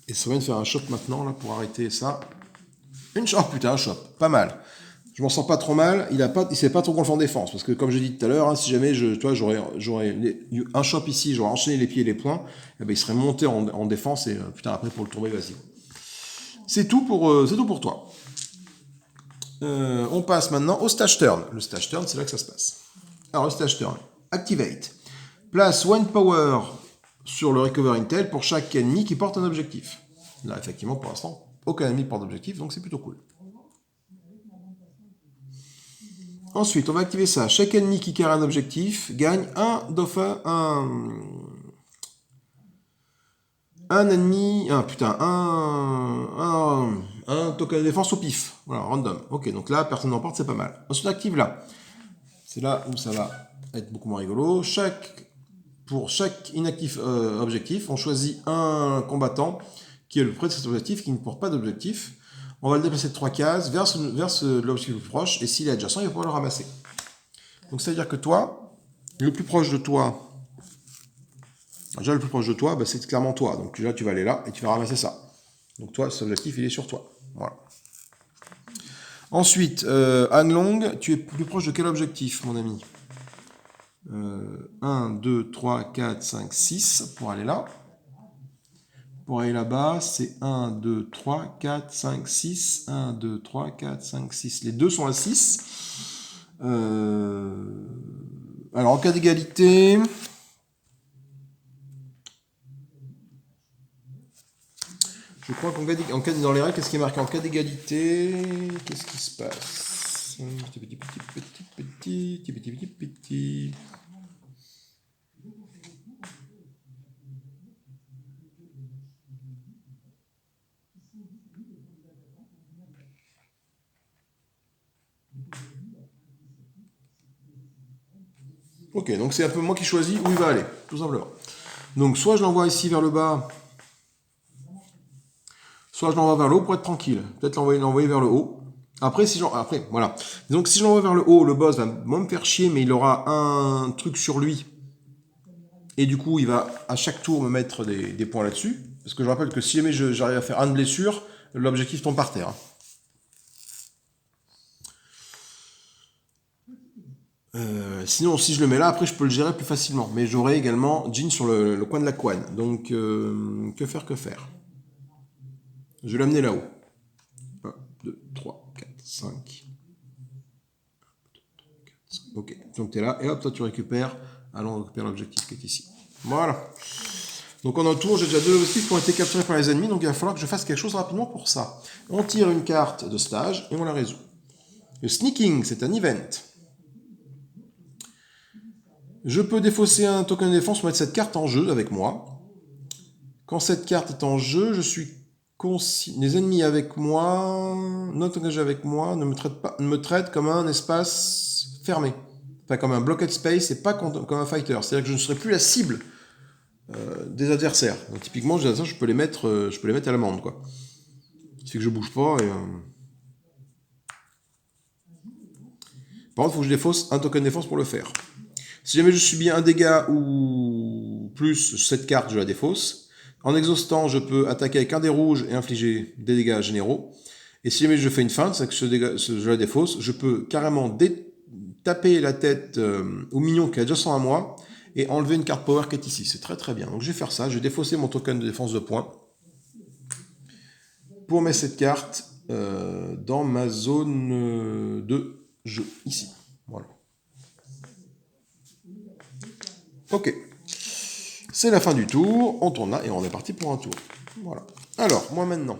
Et ça va me faire un shop maintenant, là, pour arrêter ça. Oh putain, un shop. Pas mal. Je m'en sens pas trop mal. Il s'est pas trop gonflé en défense. Parce que, comme j'ai dit tout à l'heure, hein, si jamais j'aurais un shop ici, j'aurais enchaîné les pieds et les poings, il serait monté en défense et putain, après, pour le tomber, vas-y. C'est tout pour toi. On passe maintenant au stage turn. Le stage turn, c'est là que ça se passe. Alors, le stage turn. Activate. Place one power sur le recover intel pour chaque ennemi qui porte un objectif. Là, effectivement, pour l'instant, aucun ennemi porte d'objectif, donc c'est plutôt cool. Ensuite, on va activer ça. Chaque ennemi qui carry un objectif gagne un token de défense au pif. Voilà, random. Ok, donc là, personne n'en porte, c'est pas mal. Ensuite, active là. C'est là où ça va être beaucoup moins rigolo. Pour chaque inactif objectif, on choisit un combattant qui est le près de cet objectif, qui ne porte pas d'objectif. On va le déplacer de 3 cases vers l'objectif le plus proche, et s'il est adjacent, il va pouvoir le ramasser. Donc, c'est-à-dire que toi, le plus proche de toi, c'est clairement toi. Donc là, tu vas aller là, et tu vas ramasser ça. Donc toi, cet objectif, il est sur toi. Voilà. Ensuite, Anne Long, tu es plus proche de quel objectif, mon ami? 1, 2, 3, 4, 5, 6 pour aller là. Pour aller là-bas, c'est 1, 2, 3, 4, 5, 6. 1, 2, 3, 4, 5, 6. Les deux sont à 6. Alors, en cas d'égalité... Je crois qu'en cas dans les règles, qu'est-ce qui est marqué en cas d'égalité? Qu'est-ce qui se passe? Petit. Ok, donc c'est un peu moi qui choisis où il va aller, tout simplement. Donc soit je l'envoie ici vers le bas, soit je l'envoie vers le haut pour être tranquille. Peut-être l'envoyer vers le haut. Après, voilà. Donc si je l'envoie vers le haut, le boss va me faire chier, mais il aura un truc sur lui. Et du coup, il va à chaque tour me mettre des points là-dessus. Parce que je rappelle que si jamais j'arrive à faire une blessure, l'objectif tombe par terre. Sinon, si je le mets là, après, je peux le gérer plus facilement. Mais j'aurai également Jin sur le coin de la couenne. Donc, que faire? Je vais l'amener là-haut. 1, 2, 3, 4, 5. Ok, donc tu es là. Et hop, toi, tu récupères. Allons, on récupère l'objectif qui est ici. Voilà. Donc en un tour, j'ai déjà 2 objectifs qui ont été capturés par les ennemis. Donc il va falloir que je fasse quelque chose rapidement pour ça. On tire une carte de stage et on la résout. Le sneaking, c'est un event. Je peux défausser un token de défense pour mettre cette carte en jeu avec moi. Quand cette carte est en jeu, je suis les ennemis avec moi, non engagés avec moi, ne me traitent comme un espace fermé. Enfin, comme un blocked space et pas comme un fighter. C'est-à-dire que je ne serai plus la cible des adversaires. Donc, typiquement, je peux les mettre à l'amende, quoi. C'est que je bouge pas et... Par contre, il faut que je défausse un token de défense pour le faire. Si jamais je subis un dégât ou plus, cette carte, je la défausse. En exhaustant, je peux attaquer avec un dé rouge et infliger des dégâts généraux. Et si jamais je fais une feinte, c'est que je la défausse, je peux carrément taper la tête au minion qui a déjà 100 à moi et enlever une carte power qui est ici. C'est très très bien. Donc je vais faire ça, je vais défausser mon token de défense de points pour mettre cette carte dans ma zone de jeu, ici. Voilà. Ok. C'est la fin du tour, on tourne là et on est parti pour un tour. Voilà. Alors, moi maintenant.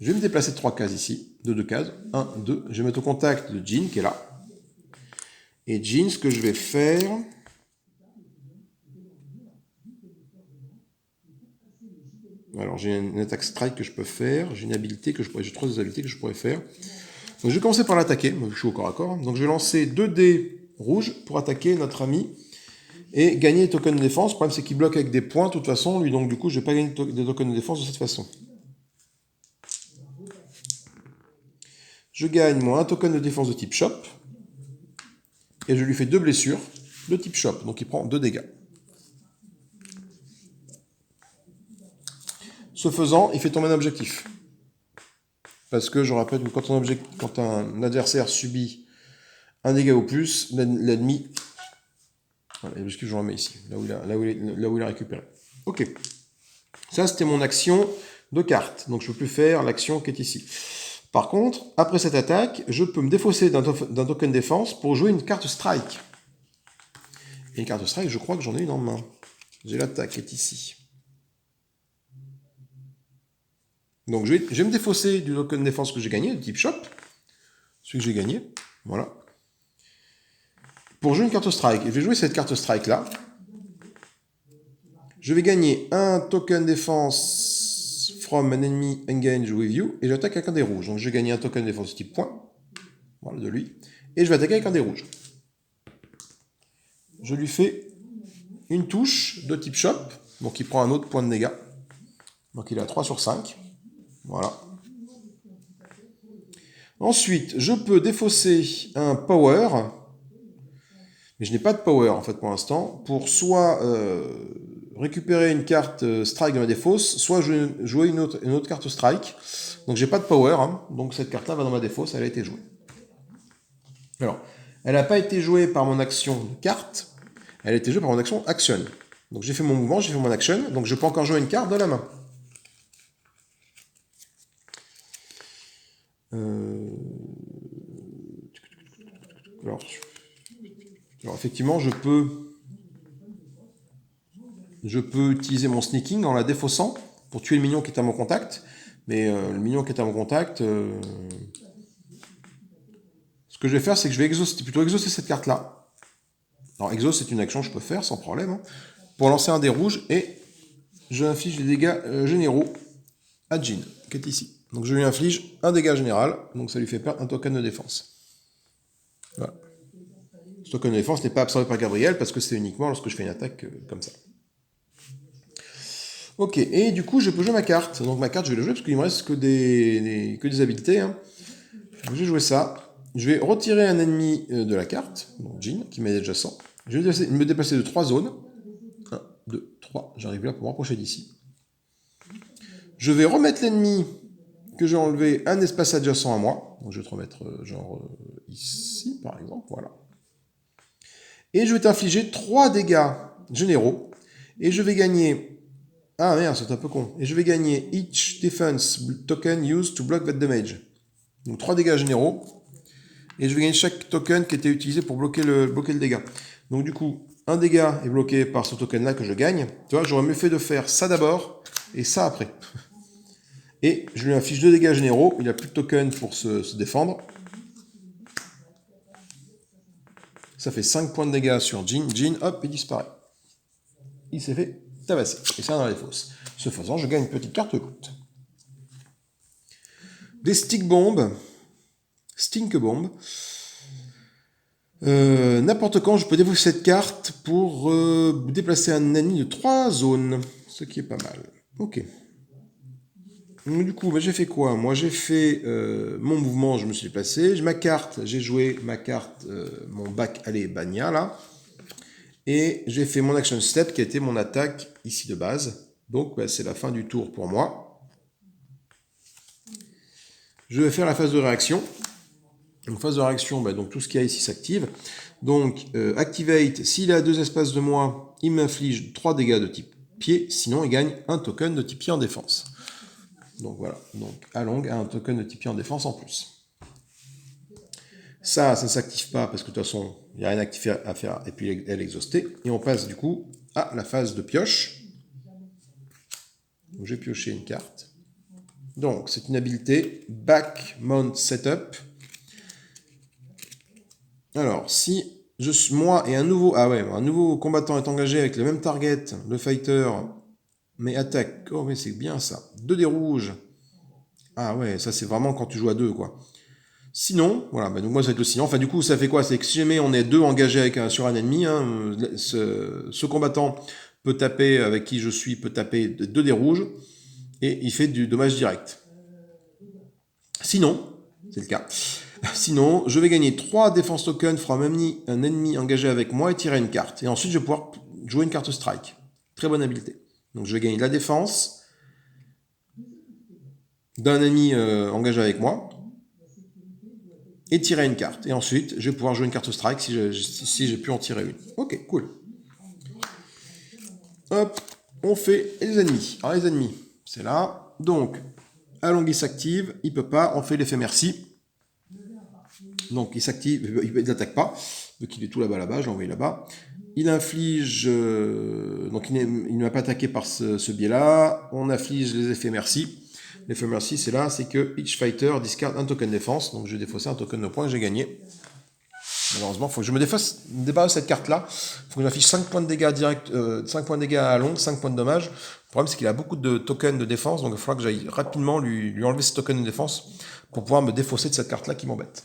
Je vais me déplacer de 3 cases ici, de 2 cases. 1, 2. Je vais mettre au contact de Jin qui est là. Et Jin, ce que je vais faire... Alors, j'ai une attaque strike que je peux faire. J'ai une habilité que j'ai 3 habilités que je pourrais faire. Donc, je vais commencer par l'attaquer. Moi, je suis au corps à corps. Donc, je vais lancer 2 dés rouges pour attaquer notre ami et gagner des tokens de défense. Le problème, c'est qu'il bloque avec des points, de toute façon. Lui, donc, du coup, je ne vais pas gagner des tokens de défense de cette façon. Je gagne, moi, un token de défense de type shop. Et je lui fais 2 blessures de type shop. Donc, il prend 2 dégâts. Ce faisant, il fait tomber un objectif. Parce que je rappelle que quand un adversaire subit un dégât ou plus, l'ennemi... Voilà, l'objectif, je le remets ici, là où il a récupéré. Ok. Ça, c'était mon action de carte. Donc, je ne peux plus faire l'action qui est ici. Par contre, après cette attaque, je peux me défausser d'un token défense pour jouer une carte strike. Et une carte strike, je crois que j'en ai une en main. J'ai l'attaque qui est ici. Donc, je vais me défausser du token défense que j'ai gagné, de type shop. Celui que j'ai gagné. Voilà. Pour jouer une carte strike. Et je vais jouer cette carte strike là. Je vais gagner un token défense from an enemy engage with you. Et j'attaque avec un dé rouge. Donc je vais gagner un token défense type point. Voilà, de lui. Et je vais attaquer avec un dé rouge. Je lui fais une touche de type shop. Donc il prend un autre point de dégâts. Donc il est à 3 sur 5. Voilà. Ensuite, je peux défausser un power Mais je n'ai pas de power, en fait, pour l'instant, pour soit récupérer une carte strike de ma défausse, soit jouer une autre carte strike. Donc j'ai pas de power, hein, donc cette carte-là va dans ma défausse, elle a été jouée. Alors, elle n'a pas été jouée par mon action de carte, elle a été jouée par mon action action. Donc j'ai fait mon mouvement, j'ai fait mon action, donc je peux encore jouer une carte de la main. Alors effectivement, je peux utiliser mon sneaking en la défaussant pour tuer le minion qui est à mon contact. Mais le minion qui est à mon contact, ce que je vais faire, c'est que je vais plutôt exaucer cette carte-là. Alors exauce, c'est une action que je peux faire sans problème, hein, pour lancer un dé rouge et je inflige des dégâts généraux à Jean, qui est ici. Donc je lui inflige un dégât général, donc ça lui fait perdre un token de défense. Voilà. Ce token de défense n'est pas absorbé par Gabriel parce que c'est uniquement lorsque je fais une attaque comme ça. Ok, et du coup je peux jouer ma carte. Donc ma carte je vais la jouer parce qu'il me reste que des habiletés. Hein. Je vais jouer ça. Je vais retirer un ennemi de la carte, donc Jean, qui m'est adjacent. Je vais me déplacer de 3 zones. 1, 2, 3, j'arrive là pour me rapprocher d'ici. Je vais remettre l'ennemi que j'ai enlevé un espace adjacent à moi. Donc je vais te remettre genre ici par exemple, voilà. Et je vais t'infliger 3 dégâts généraux. Et je vais gagner... Ah merde, c'est un peu con. Et je vais gagner each defense token used to block that damage. Donc 3 dégâts généraux. Et je vais gagner chaque token qui était utilisé pour bloquer le dégât. Donc du coup, un dégât est bloqué par ce token-là que je gagne. Tu vois, j'aurais mieux fait de faire ça d'abord et ça après. Et je lui inflige 2 dégâts généraux. Il n'a plus de token pour se défendre. Ça fait 5 points de dégâts sur Jean. Jean, hop, il disparaît. Il s'est fait tabasser. Et ça dans les fosses. Ce faisant, je gagne une petite carte loot. Des stick bombs. Stink bomb. N'importe quand, je peux défausser cette carte pour déplacer un ennemi de 3 zones. Ce qui est pas mal. Ok. Donc, du coup, j'ai fait quoi? Moi, j'ai fait mon mouvement, je me suis déplacé. Ma carte, j'ai joué ma carte, mon bac, allez, Banya, là. Et j'ai fait mon action step, qui a été mon attaque ici de base. Donc, c'est la fin du tour pour moi. Je vais faire la phase de réaction. Donc, phase de réaction, donc tout ce qu'il y a ici s'active. Donc, Activate, s'il est à 2 espaces de moi, il m'inflige 3 dégâts de type pied. Sinon, il gagne un token de type pied en défense. Donc voilà, donc Along a un token de type pied en défense en plus. Ça ne s'active pas parce que de toute façon, il n'y a rien à faire et puis elle est exhaustée. Et on passe du coup à la phase de pioche. Donc j'ai pioché une carte. Donc c'est une habilité Back Mount Setup. Alors si moi et un nouveau combattant est engagé avec le même target, le fighter, mais attaque. Oh mais c'est bien ça. 2 dés rouges. Ah ouais, ça c'est vraiment quand tu joues à 2 quoi. Sinon, voilà, donc moi ça va être le sinon. Enfin du coup ça fait quoi? C'est que si jamais on est 2 engagés sur un ennemi, hein, ce combattant peut taper, avec qui je suis, peut taper 2 dés rouges, et il fait du dommage direct. Sinon, c'est le cas, sinon je vais gagner 3 défense tokens from un ennemi engagé avec moi et tirer une carte. Et ensuite je vais pouvoir jouer une carte strike. Très bonne habileté. Donc je vais gagner de la défense d'un ennemi engagé avec moi, et tirer une carte. Et ensuite, je vais pouvoir jouer une carte strike si j'ai pu en tirer une. Ok, cool. Hop, on fait les ennemis. Alors les ennemis, c'est là. Donc, Along il s'active, il peut pas, on fait l'effet merci. Donc il s'active, il n'attaque pas, vu qu'il est tout là-bas, je l'ai envoyé là-bas. Il inflige, donc il ne m'a pas attaqué par ce biais-là. On inflige les effets merci. L'effet merci, c'est là, c'est que each fighter discard un token défense. Donc je vais défausser un token de points et j'ai gagné. Malheureusement, il faut que je me débarrasse de cette carte-là. Il faut que j'affiche 5 points de dégâts direct, 5 points de dégâts à long, 5 points de dommages. Le problème, c'est qu'il a beaucoup de tokens de défense, donc il faudra que j'aille rapidement lui enlever ce token de défense pour pouvoir me défausser de cette carte-là qui m'embête.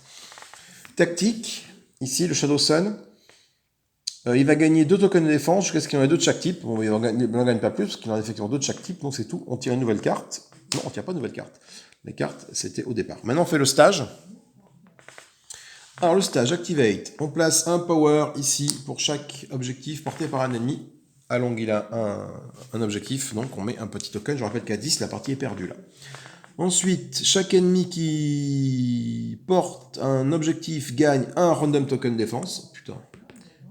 Tactique, ici, le Shadow Sun. Il va gagner 2 tokens de défense jusqu'à ce qu'il en ait 2 de chaque type. Bon, il n'en gagne pas plus, parce qu'il en a effectivement 2 de chaque type, donc c'est tout. On tire une nouvelle carte. Non, on ne tire pas de nouvelle carte. Les cartes, c'était au départ. Maintenant, on fait le stage. Alors le stage, activate. On place un power ici pour chaque objectif porté par un ennemi. Along, il a un objectif, donc on met un petit token. Je rappelle qu'à 10, la partie est perdue là. Ensuite, chaque ennemi qui porte un objectif gagne un random token défense. Putain.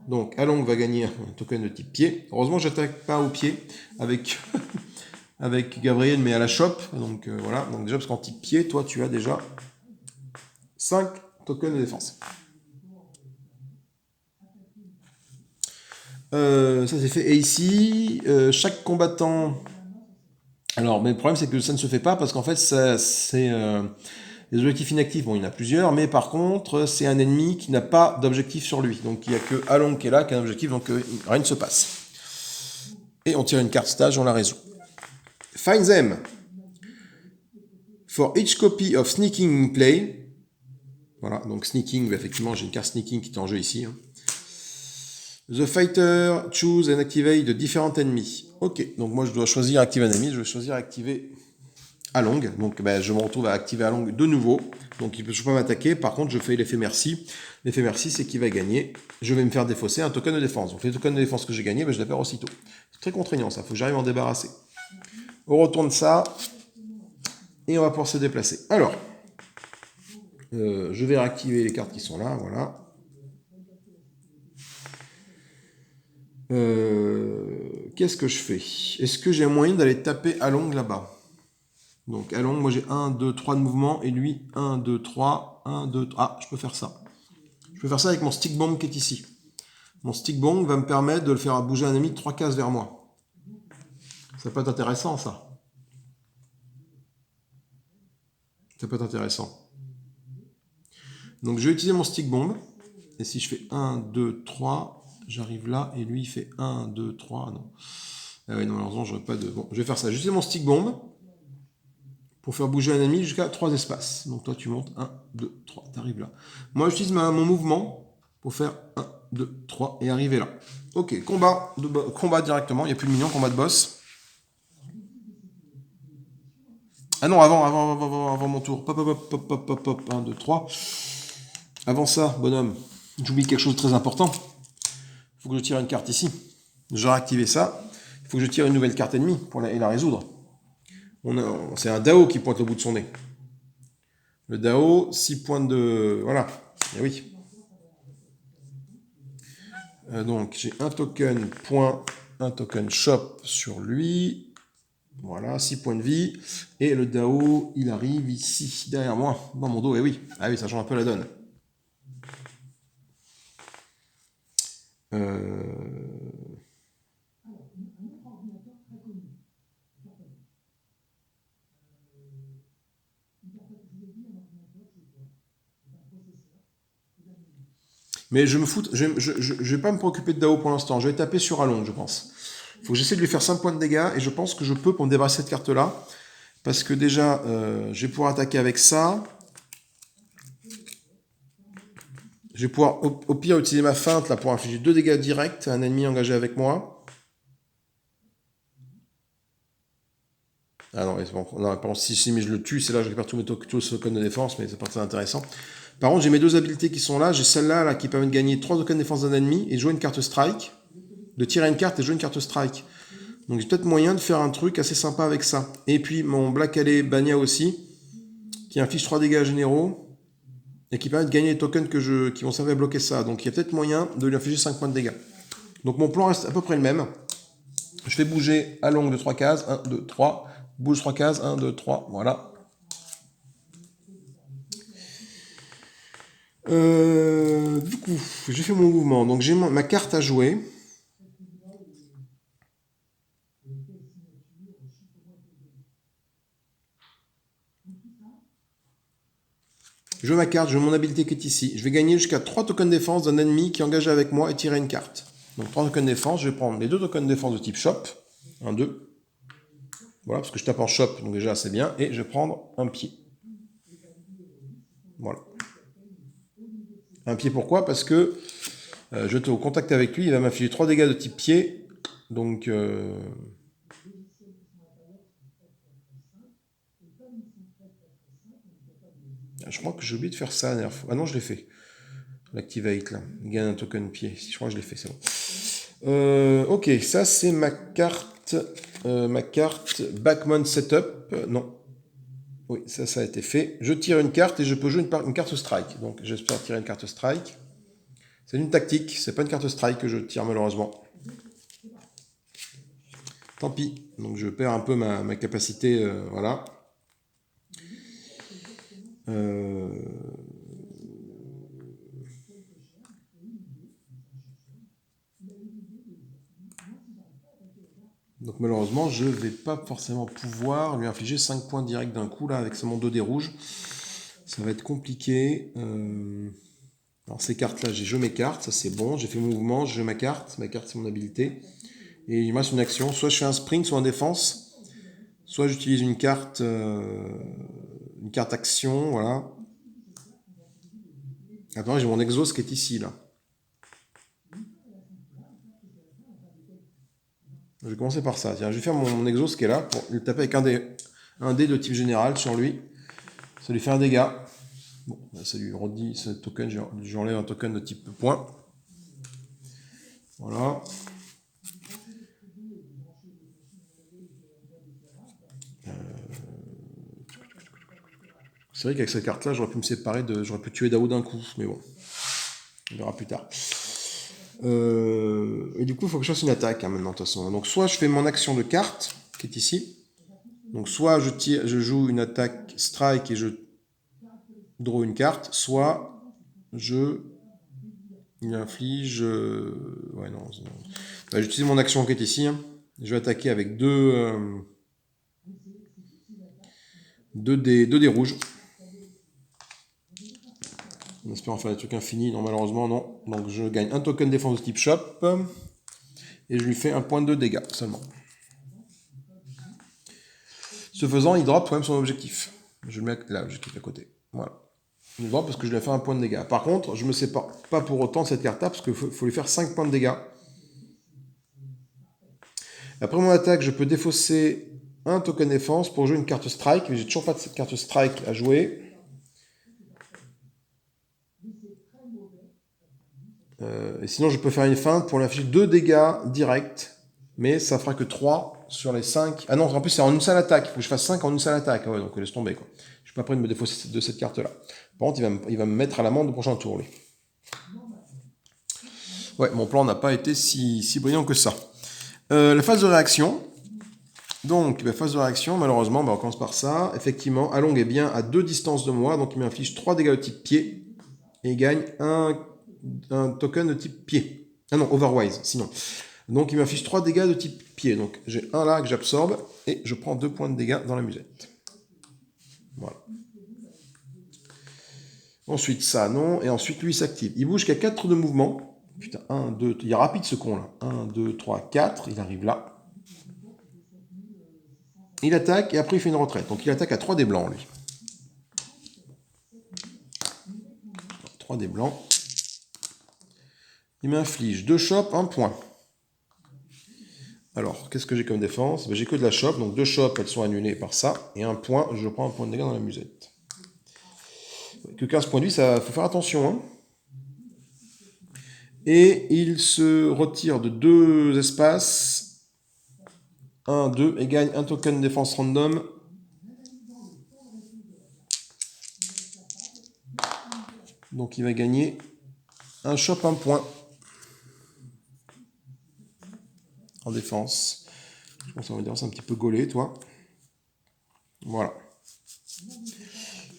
Donc Along va gagner un token de type pied. Heureusement, j'attaque pas au pied avec, avec Gabriel, mais à la chope. Donc voilà. Donc déjà, parce qu'en type pied, toi, tu as déjà 5 tokens de défense. Ça c'est fait. Et ici, chaque combattant... Alors, mais le problème c'est que ça ne se fait pas parce qu'en fait, c'est les objectifs inactifs. Bon, il y en a plusieurs, mais par contre, c'est un ennemi qui n'a pas d'objectif sur lui. Donc, il n'y a que Along qui est là, qui a un objectif, donc rien ne se passe. Et on tire une carte stage, on la résout. Find them. For each copy of sneaking play. Voilà, donc sneaking, effectivement, j'ai une carte sneaking qui est en jeu ici. Hein. The fighter choose and activate de différents ennemis. Ok, donc moi je dois choisir activer un ennemi, je vais choisir activer Along. Donc ben, je me retrouve à activer Along de nouveau. Donc il ne peut toujours pas m'attaquer. Par contre, je fais l'effet merci. L'effet merci, c'est qu'il va gagner. Je vais me faire défausser un token de défense. Donc les tokens de défense que j'ai gagné, ben, je les perds aussitôt. C'est très contraignant ça, il faut que j'arrive à en débarrasser. On retourne ça. Et on va pouvoir se déplacer. Alors, je vais réactiver les cartes qui sont là, voilà. Qu'est-ce que je fais? Est-ce que j'ai un moyen d'aller taper Along là-bas? Donc Along, moi j'ai 1, 2, 3 de mouvement, et lui 1, 2, 3, 1, 2, 3. Ah, je peux faire ça. Je peux faire ça avec mon stick bomb qui est ici. Mon stick bomb va me permettre de le faire bouger un ennemi de 3 cases vers moi. Ça peut être intéressant ça. Ça peut être intéressant. Donc je vais utiliser mon stick bomb. Et si je fais 1, 2, 3, j'arrive là, et lui il fait 1, 2, 3, non. Ah ouais, non, malheureusement, j'aurais pas de... Bon, je vais faire ça. J'utilise mon stick bomb pour faire bouger un ennemi jusqu'à 3 espaces. Donc toi, tu montes 1, 2, 3, tu arrives là. Moi, j'utilise mon mouvement pour faire 1, 2, 3 et arriver là. Ok, combat directement. Il n'y a plus de minions, combat de boss. Ah non, avant mon tour. Pop, pop, pop, pop, pop, pop, 1, 2, 3. Avant ça, bonhomme, j'oublie quelque chose de très important. Il faut que je tire une carte ici. Je vais réactiver ça. Il faut que je tire une nouvelle carte ennemie pour la résoudre. C'est un DAO qui pointe le bout de son nez. Le DAO, 6 points de... Voilà. Et oui. Donc, j'ai un token point, un token shop sur lui. Voilà, 6 points de vie. Et le DAO, il arrive ici, derrière moi, dans mon dos. Et oui. Ah oui, ça change un peu la donne. Mais je me fous, je vais pas me préoccuper de DAO pour l'instant. Je vais taper sur Along, je pense. Il faut que j'essaie de lui faire 5 points de dégâts. Et je pense que je peux pour me débarrasser de cette carte-là. Parce que déjà, je vais pouvoir attaquer avec ça. Je vais pouvoir au pire utiliser ma feinte là pour infliger 2 dégâts directs à un ennemi engagé avec moi. Ah non, bon, non par contre, si mais je le tue, c'est là que je récupère tous mes tokens de défense, mais c'est pas très intéressant. Par contre, j'ai mes 2 habiletés qui sont là. J'ai celle-là là, qui permet de gagner 3 tokens de défense d'un ennemi et de jouer une carte strike. De tirer une carte et jouer une carte strike. Donc j'ai peut-être moyen de faire un truc assez sympa avec ça. Et puis mon Black Alley Banya aussi, qui inflige 3 dégâts généraux et qui permet de gagner les tokens qui vont servir à bloquer ça. Donc il y a peut-être moyen de lui infliger 5 points de dégâts. Donc mon plan reste à peu près le même. Je fais bouger Along de 3 cases. 1, 2, 3. Bouge 3 cases. 1, 2, 3. Voilà. Du coup, j'ai fait mon mouvement. Donc j'ai ma carte à jouer. Je joue ma carte, je joue mon habileté qui est ici. Je vais gagner jusqu'à 3 tokens de défense d'un ennemi qui est engagé avec moi et tirer une carte. Donc 3 tokens de défense, je vais prendre les 2 tokens de défense de type shop. 1, 2. Voilà, parce que je tape en shop, donc déjà c'est bien. Et je vais prendre un pied. Voilà. Un pied pourquoi? Parce que je vais au contact avec lui, il va m'infliger 3 dégâts de type pied. Donc... je crois que j'ai oublié de faire ça la dernière fois. Ah non, je l'ai fait. L'activate, là. Il gagne un token pied. Je crois que je l'ai fait, c'est bon. Ok, ça c'est ma carte Backmon Setup. Non. Oui, ça a été fait. Je tire une carte et je peux jouer une carte strike. Donc j'espère tirer une carte strike. C'est une tactique, c'est pas une carte strike que je tire malheureusement. Tant pis. Donc je perds un peu ma capacité, voilà. Donc malheureusement, je ne vais pas forcément pouvoir lui infliger 5 points directs d'un coup, là, avec mon 2 dés rouges. Ça va être compliqué. Alors ces cartes-là, j'ai joué mes cartes, ça c'est bon. J'ai fait mon mouvement, j'ai joué ma carte. Ma carte, c'est mon habilité. Et il me reste une action. Soit je fais un sprint, soit en défense. Soit j'utilise une carte action, voilà. Attends, j'ai mon exhaust qui est ici, là. Je vais commencer par ça. Tiens, je vais faire mon exhaust qui est là pour le taper avec un dé de type général sur lui. Ça lui fait un dégât. Bon, ça lui redit ce token. J'enlève un token de type point. Voilà. C'est vrai qu'avec cette carte-là, j'aurais pu me séparer j'aurais pu tuer Dao d'un coup, mais bon. On verra plus tard. Et du coup, il faut que je fasse une attaque hein, maintenant, de toute façon. Donc, soit je fais mon action de carte, qui est ici. Donc, soit je joue une attaque strike et je draw une carte, soit je lui inflige. Ouais, non. Bah, j'utilise mon action qui est ici. Hein. Je vais attaquer avec deux dés rouges. En espérant faire des trucs infinis. Non, malheureusement, non. Donc, je gagne un token défense de type shop. Et je lui fais un point de dégâts seulement. Ce faisant, il drop quand même son objectif. Je le mets là, l'objectif à côté. Voilà. Il drop parce que je lui ai fait un point de dégâts. Par contre, je ne me sépare pas pour autant de cette carte-là parce qu'il faut lui faire 5 points de dégâts. Après mon attaque, je peux défausser un token défense pour jouer une carte strike. Mais j'ai toujours pas de cette carte strike à jouer. Et sinon, je peux faire une feinte pour lui infliger 2 dégâts directs. Mais ça fera que 3 sur les 5. Ah non, en plus, c'est en une seule attaque. Il faut que je fasse 5 en une seule attaque. Ah ouais, donc laisse tomber. Quoi. Je suis pas prêt de me défausser de cette carte-là. Par contre, il va me mettre à l'amende au prochain tour. Lui. Ouais, mon plan n'a pas été si brillant que ça. La phase de réaction. Donc, la phase de réaction, malheureusement, on commence par ça. Effectivement, Along est bien à 2 distances de moi. Donc, il m'inflige 3 dégâts de type pied. Et il gagne un token de type pied. Ah non, Overwise, sinon. Donc il m'affiche 3 dégâts de type pied. Donc j'ai un là que j'absorbe et je prends 2 points de dégâts dans la musette. Voilà. Ensuite ça, non. Et ensuite lui s'active. Il bouge qu'à 4 de mouvement. Putain, 1, 2, il est rapide ce con là. 1, 2, 3, 4. Il arrive là. Il attaque et après il fait une retraite. Donc il attaque à 3 des blancs lui. 3 des blancs. Il m'inflige 2 chops, 1 point. Alors, qu'est-ce que j'ai comme défense? J'ai que de la chope, donc 2 chopes, elles sont annulées par ça, et 1 point, je prends un point de dégâts dans la musette. Que 15 points de vie, ça faut faire attention. Hein. Et il se retire de 2 espaces, 1, 2, et gagne un token de défense random. Donc il va gagner un shop, 1 point. En défense. Je pense qu'on va dire c'est un petit peu gaulé, toi. Voilà.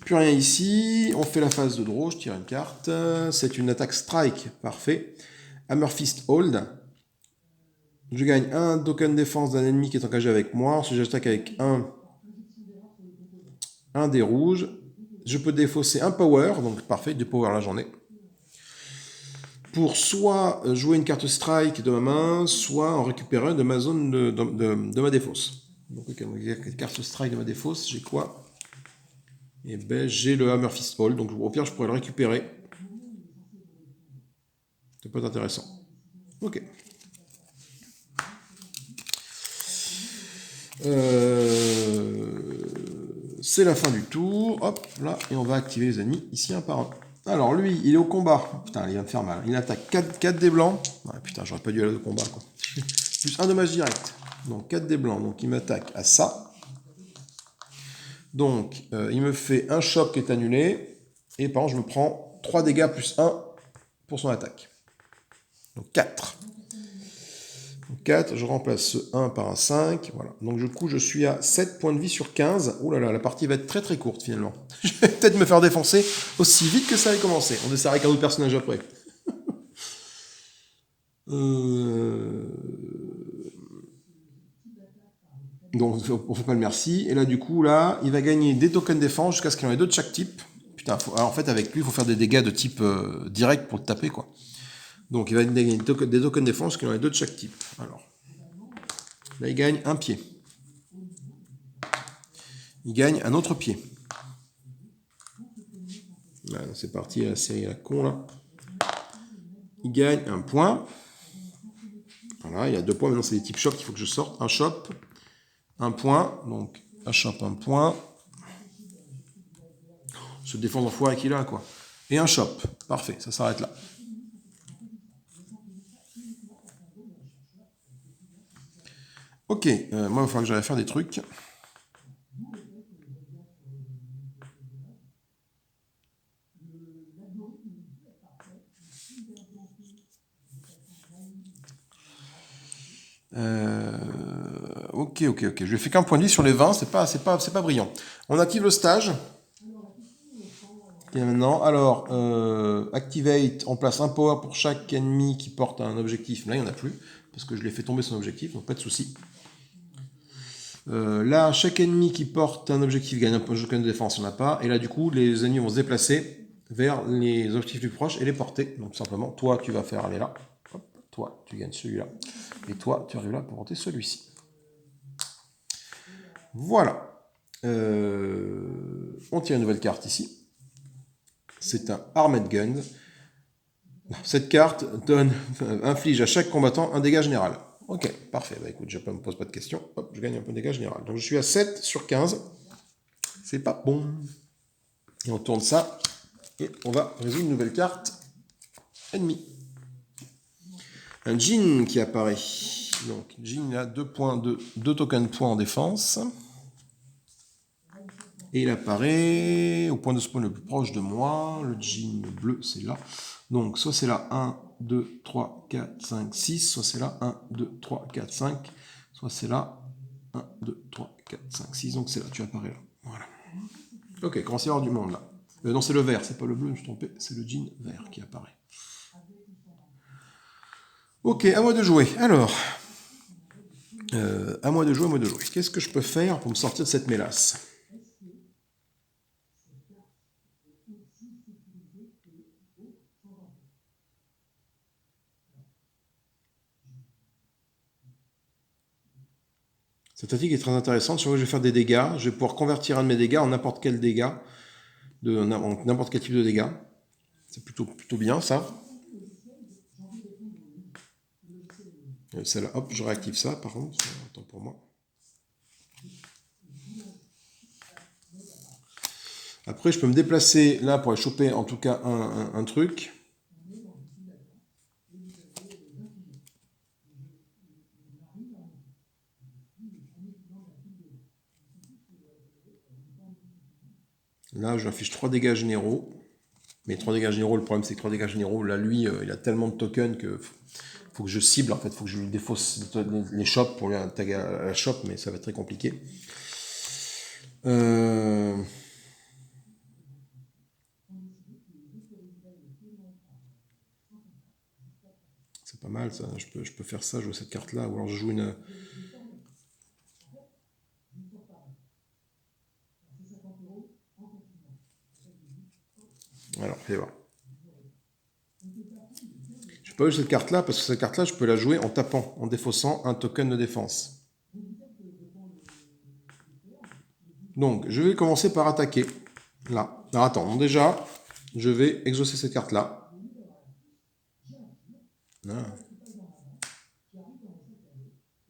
Plus rien ici. On fait la phase de draw. Je tire une carte. C'est une attaque strike. Parfait. Hammer Fist Hold. Je gagne un token défense d'un ennemi qui est engagé avec moi. Ensuite, j'attaque avec un dé rouge. Je peux défausser un power. Donc, parfait. Du power, là, j'en ai. Pour soit jouer une carte strike de ma main, soit en récupérer de ma zone de ma défausse. Donc, carte strike de ma défausse, j'ai quoi? Eh ben, j'ai le Hammer Fist Hold. Donc, au pire, je pourrais le récupérer. Ça peut être intéressant. Ok. C'est la fin du tour. Hop, là, et on va activer les ennemis ici un par un. Alors lui, il est au combat. Putain, il va me faire mal. Il attaque 4 des blancs. Ouais, putain, j'aurais pas dû aller au combat, quoi. Plus un dommage direct. Donc 4 des blancs. Donc il m'attaque à ça. Donc il me fait un choc qui est annulé. Et par contre, je me prends 3 dégâts plus 1 pour son attaque. Donc 4. 4, je remplace ce 1 par un 5. Voilà. Donc du coup, je suis à 7 points de vie sur 15. Ouh là là, la partie va être très très courte finalement. Je vais peut-être me faire défoncer aussi vite que ça avait commencé. On essaiera avec un autre personnage après. Donc on fait pas le merci. Et là du coup, là, il va gagner des tokens défense jusqu'à ce qu'il en ait 2 de chaque type. Putain, alors, en fait avec lui, il faut faire des dégâts de type direct pour le taper, quoi. Donc il va gagner des tokens défense jusqu'à ce qu'il en ait 2 de chaque type. Alors, là il gagne un pied. Il gagne un autre pied. Voilà, c'est parti, la série à la con là. Il gagne un point. Voilà, il y a 2 points. Maintenant, c'est des types choc qu'il faut que je sorte. Un shop, un point. Donc, un shop, un point. Se défendre enfoiré qu'il a, quoi. Et un shop. Parfait, ça s'arrête là. Ok, moi, il va falloir que j'aille faire des trucs. Ok. Je lui ai fait qu'un point de vie sur les 20, c'est pas brillant. On active le stage. Et maintenant, alors, activate, on place un power pour chaque ennemi qui porte un objectif. Là, il n'y en a plus, parce que je l'ai fait tomber son objectif, donc pas de souci. Là, chaque ennemi qui porte un objectif gagne un point de défense, il n'y en a pas. Et là, du coup, les ennemis vont se déplacer vers les objectifs plus proches et les porter. Donc, simplement, toi, tu vas faire aller là. Hop, toi, tu gagnes celui-là. Et toi, tu arrives là pour porter celui-ci. Voilà. On tire une nouvelle carte ici. C'est un Armed Gun. Cette carte inflige à chaque combattant un dégât général. Ok, parfait. Bah écoute, je ne me pose pas de questions. Hop, je gagne un peu de dégâts général. Donc je suis à 7 sur 15. C'est pas bon. Et on tourne ça. Et on va résoudre une nouvelle carte ennemie. Un Jin qui apparaît. Donc Jin a 2 tokens de points en défense. Et il apparaît au point de spawn le plus proche de moi. Le Jin bleu, c'est là. Donc, soit c'est là 1, 2, 3, 4, 5, 6. Soit c'est là 1, 2, 3, 4, 5. Soit c'est là 1, 2, 3, 4, 5, 6. Donc, c'est là, tu apparais là. Voilà. Ok, commence à y avoir du monde là. Non, c'est le vert, c'est pas le bleu, je me suis trompé. C'est le Jin vert qui apparaît. Ok, à moi de jouer. Alors, à moi de jouer. Qu'est-ce que je peux faire pour me sortir de cette mélasse ? Cette tactique est très intéressante. Sur laquelle je vais faire des dégâts. Je vais pouvoir convertir un de mes dégâts en n'importe quel dégât, en n'importe quel type de dégâts. C'est plutôt bien ça. Celle-là, hop, je réactive ça par contre. Attends pour moi. Après, je peux me déplacer là pour aller choper en tout cas un truc. Là, je affiche 3 dégâts généraux. Mais 3 dégâts généraux, le problème c'est que 3 dégâts généraux, là, lui, il a tellement de tokens que faut que je cible, en fait. Faut que je lui défausse les shops pour lui taguer à la shop, mais ça va être très compliqué. C'est pas mal ça, je peux faire ça, jouer cette carte là, ou alors je joue une... Alors, fais voir. Je peux pas jouer cette carte là, parce que cette carte là, je peux la jouer en tapant, en défaussant un token de défense. Donc, je vais commencer par attaquer. Là. Alors, attends, donc déjà, je vais exaucer cette carte-là. Ah.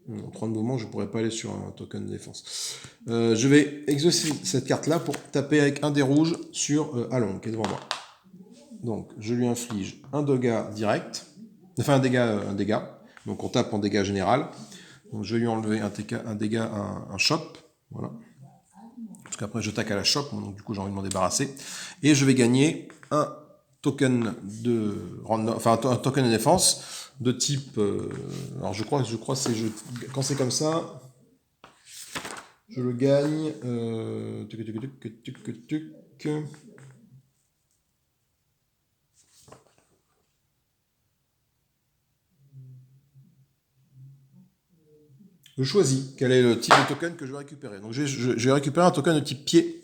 En 3 de mouvement, je ne pourrais pas aller sur un token de défense. Je vais exaucer cette carte-là pour taper avec un des rouges sur Along, qui est devant moi. Donc, je lui inflige un dégât direct, enfin un dégât. Donc, on tape en dégât général. Donc, je vais lui enlever un dégât, un chop. Voilà. Parce qu'après, je tac à la chop, donc du coup, j'ai envie de m'en débarrasser. Et je vais gagner un token un token de défense de type. Alors, je crois quand c'est comme ça, je le gagne. Je choisis quel est le type de token que je vais récupérer. Donc je vais récupérer un token de type pied.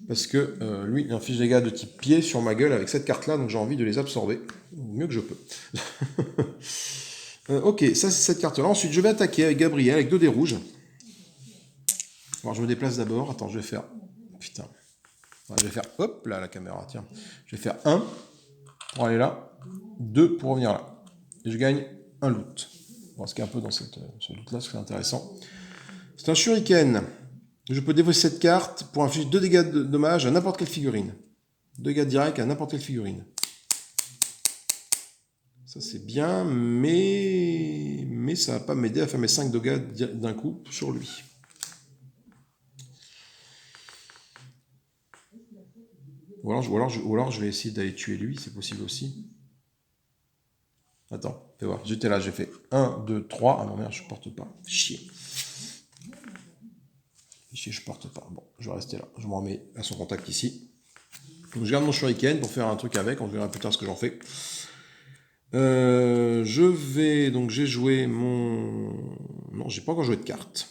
Parce que lui, il inflige des dégâts de type pied sur ma gueule avec cette carte-là, donc j'ai envie de les absorber. Mieux que je peux. Ok, ça c'est cette carte-là. Ensuite, je vais attaquer avec Gabriel, avec 2 dés rouges. Alors je me déplace d'abord. Attends, je vais faire... Putain. Je vais faire... Hop, là, la caméra, tiens. Je vais faire 1 pour aller là, 2 pour revenir là. Et je gagne un loot. Bon, ce qui est un peu dans ce loot-là, c'est intéressant. C'est un shuriken. Je peux défausser cette carte pour infliger 2 dégâts de dommages à n'importe quelle figurine. 2 dégâts directs à n'importe quelle figurine. Ça c'est bien, mais ça va pas m'aider à faire mes 5 dégâts d'un coup sur lui. Ou alors je vais essayer d'aller tuer lui, c'est possible aussi. Attends, fais voir. J'étais là, j'ai fait 1, 2, 3. Ah non merde, je porte pas. Chier. Chier, je porte pas. Bon, je vais rester là. Je m'en remets à son contact ici. Donc je garde mon shuriken pour faire un truc avec. On verra plus tard ce que j'en fais. Donc j'ai joué mon... Non, j'ai pas encore joué de carte.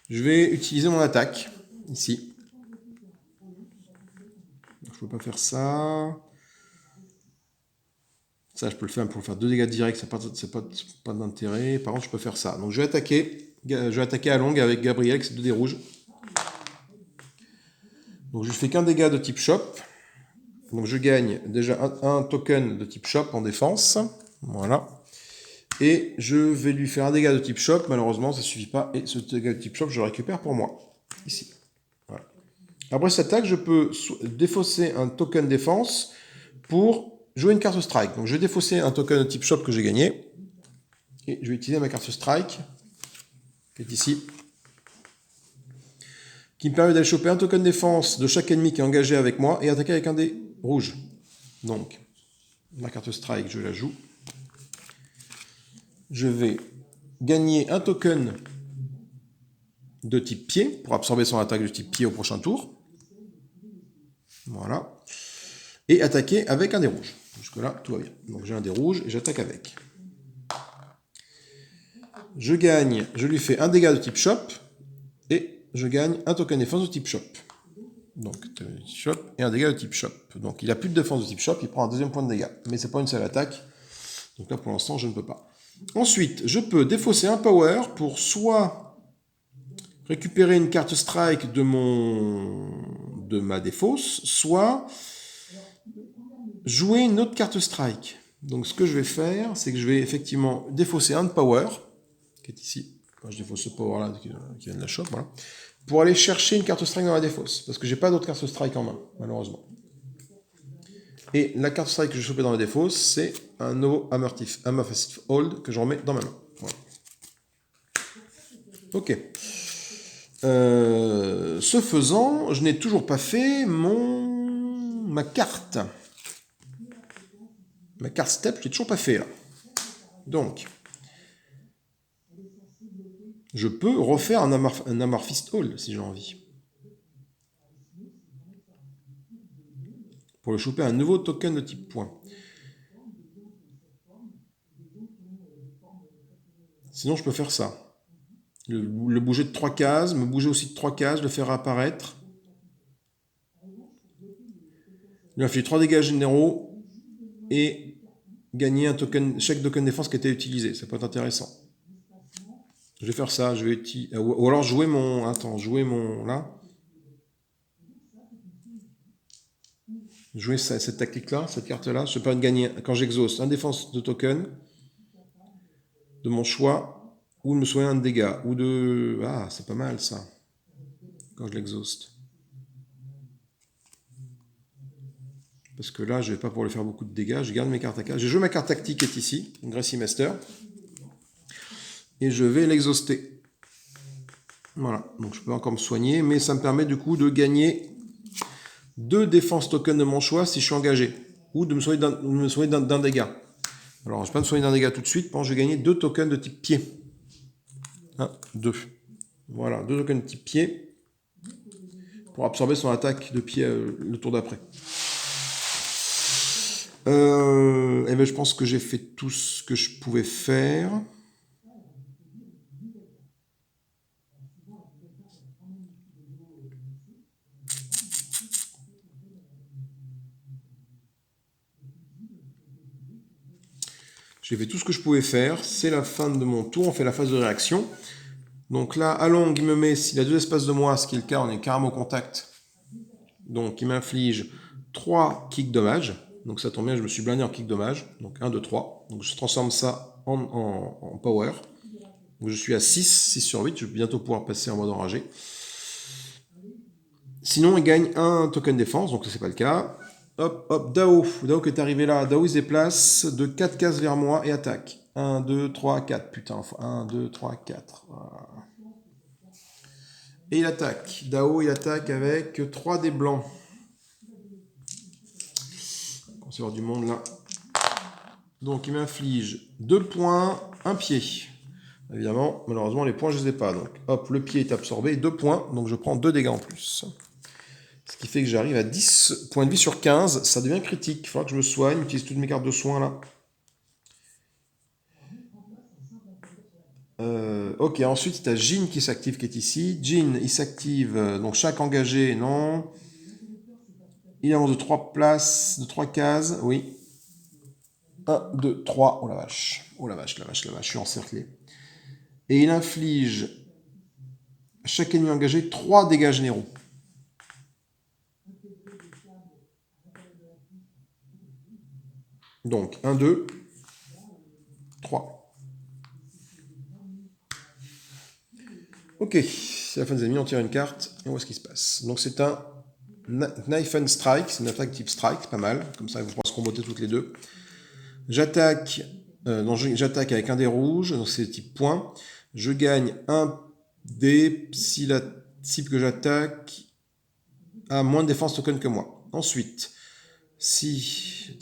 Je vais utiliser mon attaque, ici. Je peux pas faire ça. Ça, je peux le faire pour faire 2 dégâts directs, ça n'a pas d'intérêt. Par contre, je peux faire ça. Donc, je vais attaquer à longue avec Gabriel, avec ses 2 dés rouges. Donc, je fais qu'un dégât de type shop. Donc, je gagne déjà un token de type shop en défense. Voilà. Et je vais lui faire un dégât de type shop. Malheureusement, ça ne suffit pas. Et ce dégât de type shop, je le récupère pour moi. Ici. Voilà. Après cette attaque, je peux défausser un token défense pour jouer une carte strike. Donc je vais défausser un token de type shop que j'ai gagné. Et je vais utiliser ma carte strike, qui est ici, qui me permet d'aller choper un token défense de chaque ennemi qui est engagé avec moi et attaquer avec un dé rouge. Donc, ma carte strike, je la joue. Je vais gagner un token de type pied pour absorber son attaque de type pied au prochain tour. Voilà. Et attaquer avec un dé rouge. Jusque-là, tout va bien. Donc j'ai un dé rouge et j'attaque avec. Je gagne, je lui fais un dégât de type shop et je gagne un token défense de type shop. Donc shop et un dégât de type shop. Donc il n'a plus de défense de type shop, il prend un deuxième point de dégâts. Mais c'est pas une seule attaque. Donc là pour l'instant je ne peux pas. Ensuite, je peux défausser un power pour soit récupérer une carte strike de ma défausse, soit jouer une autre carte strike. Donc ce que je vais faire, c'est que je vais effectivement défausser un de power, qui est ici. Moi, je défausse ce power-là qui vient de la shop, voilà, pour aller chercher une carte strike dans la défausse, parce que j'ai pas d'autre carte strike en main, malheureusement. Et la carte strike que j'ai chopée dans la défausse, c'est un nouveau Hammerfist Hold que je remets dans ma main. Voilà. Ok. Ce faisant, je n'ai toujours pas fait ma carte. Ma carte step, je l'ai toujours pas fait là. Donc, je peux refaire un Hammerfist Hold si j'ai envie. Pour le choper un nouveau token de type point. Sinon, je peux faire ça. Le bouger de 3 cases, me bouger aussi de 3 cases, le faire apparaître. Lui infliger 3 dégâts généraux et gagner un token, chaque token défense qui a été utilisé. Ça peut être intéressant. Je vais faire ça. Je vais ou alors jouer mon... Attends, jouer mon... Là. jouer cette tactique-là, cette carte-là. Je peux pas gagner quand j'exauce un défense de token de mon choix ou de me soigner un de dégâts. Ou de... Ah, c'est pas mal ça, quand je l'exhauste. Parce que là, je vais pas pouvoir lui faire beaucoup de dégâts. Je garde mes cartes à 4. J'ai joué ma carte tactique qui est ici, une Gracie Master. Et je vais l'exhauster. Voilà, donc je peux encore me soigner, mais ça me permet du coup de gagner 2 défenses tokens de mon choix si je suis engagé. Ou de me soigner d'un dégât. Alors, je ne vais pas me soigner d'un dégât tout de suite. Bon, je vais gagner 2 tokens de type pied. 1, 2. Voilà, 2 tokens de type pied. Pour absorber son attaque de pied le tour d'après. Et ben, je pense que j'ai fait tout ce que je pouvais faire. J'ai fait tout ce que je pouvais faire. C'est la fin de mon tour. On fait la phase de réaction. Donc là, Along, il me met, s'il a 2 espaces de moi, ce qui est le cas, on est carrément au contact. Donc il m'inflige 3 kicks dommages. Donc ça tombe bien, je me suis blindé en kick dommage. Donc 1, 2, 3. Donc je transforme ça en power. Donc je suis à 6 sur 8. Je vais bientôt pouvoir passer en mode enragé. Sinon, il gagne un token défense. Donc ça, c'est pas le cas. Hop, hop, Dao. Dao qui est arrivé là. Dao, il se déplace de 4 cases vers moi et attaque. 1, 2, 3, 4. Putain, 1, 2, 3, 4. Voilà. Et il attaque. Dao, il attaque avec 3 dés blancs. On va voir du monde là. Donc il m'inflige 2 points, 1 pied. Évidemment, malheureusement, les points, je ne les ai pas. Donc hop, le pied est absorbé, 2 points. Donc je prends 2 dégâts en plus. Ce qui fait que j'arrive à 10 points de vie sur 15. Ça devient critique. Il faudra que je me soigne, utilise toutes mes cartes de soins là. Ok, ensuite, tu as Jin qui s'active, qui est ici. Jin, il s'active, donc chaque engagé, non. Il avance de 3 places, de 3 cases, oui. 1, 2, 3. Oh la vache. Oh la vache, la vache, la vache, je suis encerclé. Et il inflige à chaque ennemi engagé 3 dégâts généraux. Donc, 1, 2, 3. Ok, c'est la fin des ennemis, on tire une carte et on voit ce qui se passe. Donc c'est un Knife and Strike, c'est une attaque type Strike, c'est pas mal, comme ça vous pourrez se comboter toutes les deux. J'attaque avec un dé rouge, donc c'est type point. Je gagne un dé si la cible que j'attaque a moins de défense token que moi. Ensuite, si...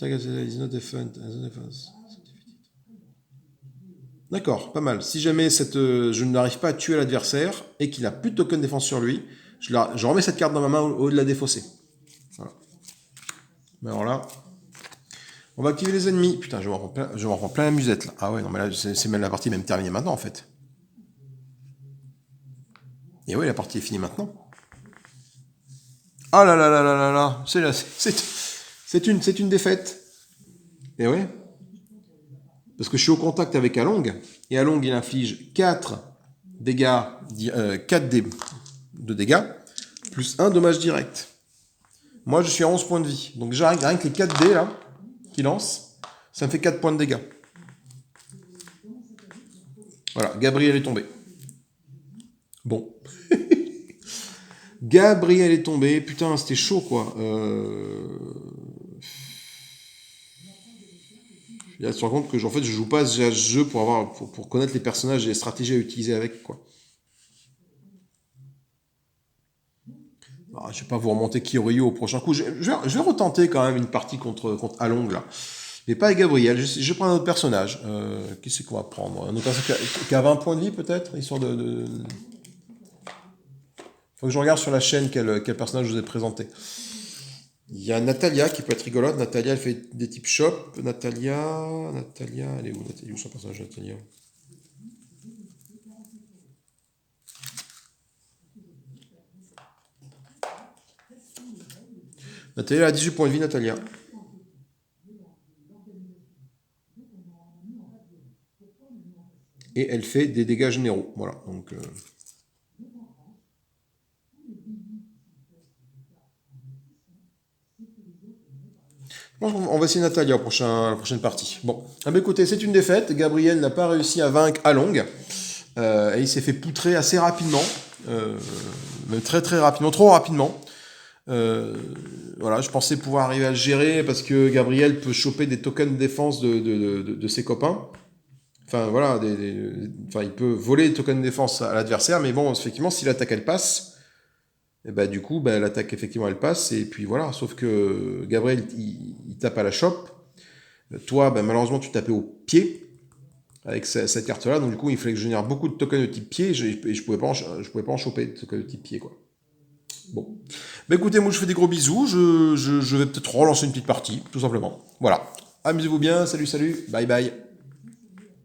D'accord, pas mal. Si jamais je n'arrive pas à tuer l'adversaire et qu'il n'a plus de token défense sur lui, je remets cette carte dans ma main au lieu de la défausser. Voilà. Mais alors là, on va activer les ennemis. Putain, je m'en prends plein la musette là. Ah ouais, non mais là, c'est même la partie même terminée maintenant en fait. Et oui, la partie est finie maintenant. Ah là là là là là là, c'est une défaite. Et ouais. Parce que je suis au contact avec Along, et Along il inflige 4 dégâts, 4 dés de dégâts, plus 1 dommage direct. Moi je suis à 11 points de vie. Donc j'arrive rien que les 4 dés là, qu'il lance, ça me fait 4 points de dégâts. Voilà, Gabriel est tombé. Bon. Gabriel est tombé, putain c'était chaud quoi. Là, tu te rends compte que en fait, je joue pas à ce jeu pour connaître les personnages et les stratégies à utiliser avec, quoi. Alors, je vais pas vous remonter Kiryu au prochain coup. Je vais retenter quand même une partie contre Along, là. Mais pas avec Gabriel. Je vais prendre un autre personnage. Qui c'est qu'on va prendre? Un autre personnage qui a 20 points de vie, peut-être, histoire de... Faut que je regarde sur la chaîne quel personnage je vous ai présenté. Il y a Natalia qui peut être rigolote. Natalia, elle fait des types shop. Natalia, elle est où? Elle est où son personnage, Natalia? Natalia a 18 points de vie, Natalia. Et elle fait des dégâts généraux. Voilà, donc... On va essayer Natalia la prochaine partie. Bon, ah bah écoutez, c'est une défaite. Gabriel n'a pas réussi à vaincre à longue. Et il s'est fait poutrer assez rapidement. Même très très rapidement, trop rapidement. Voilà, je pensais pouvoir arriver à le gérer parce que Gabriel peut choper des tokens de défense de ses copains. Enfin voilà, enfin, il peut voler des tokens de défense à l'adversaire, mais bon, effectivement, si l'attaque elle passe, et bah, du coup, bah, l'attaque effectivement elle passe, et puis voilà. Sauf que Gabriel il tape à la chope. Toi, bah, malheureusement, tu tapais au pied avec cette carte-là, donc du coup, il fallait que je génère beaucoup de tokens de type pied, et je pouvais pas en choper de tokens de type pied, quoi. Bon. Bah écoutez, moi je fais des gros bisous, je vais peut-être relancer une petite partie, tout simplement. Voilà. Amusez-vous bien, salut, salut, bye bye.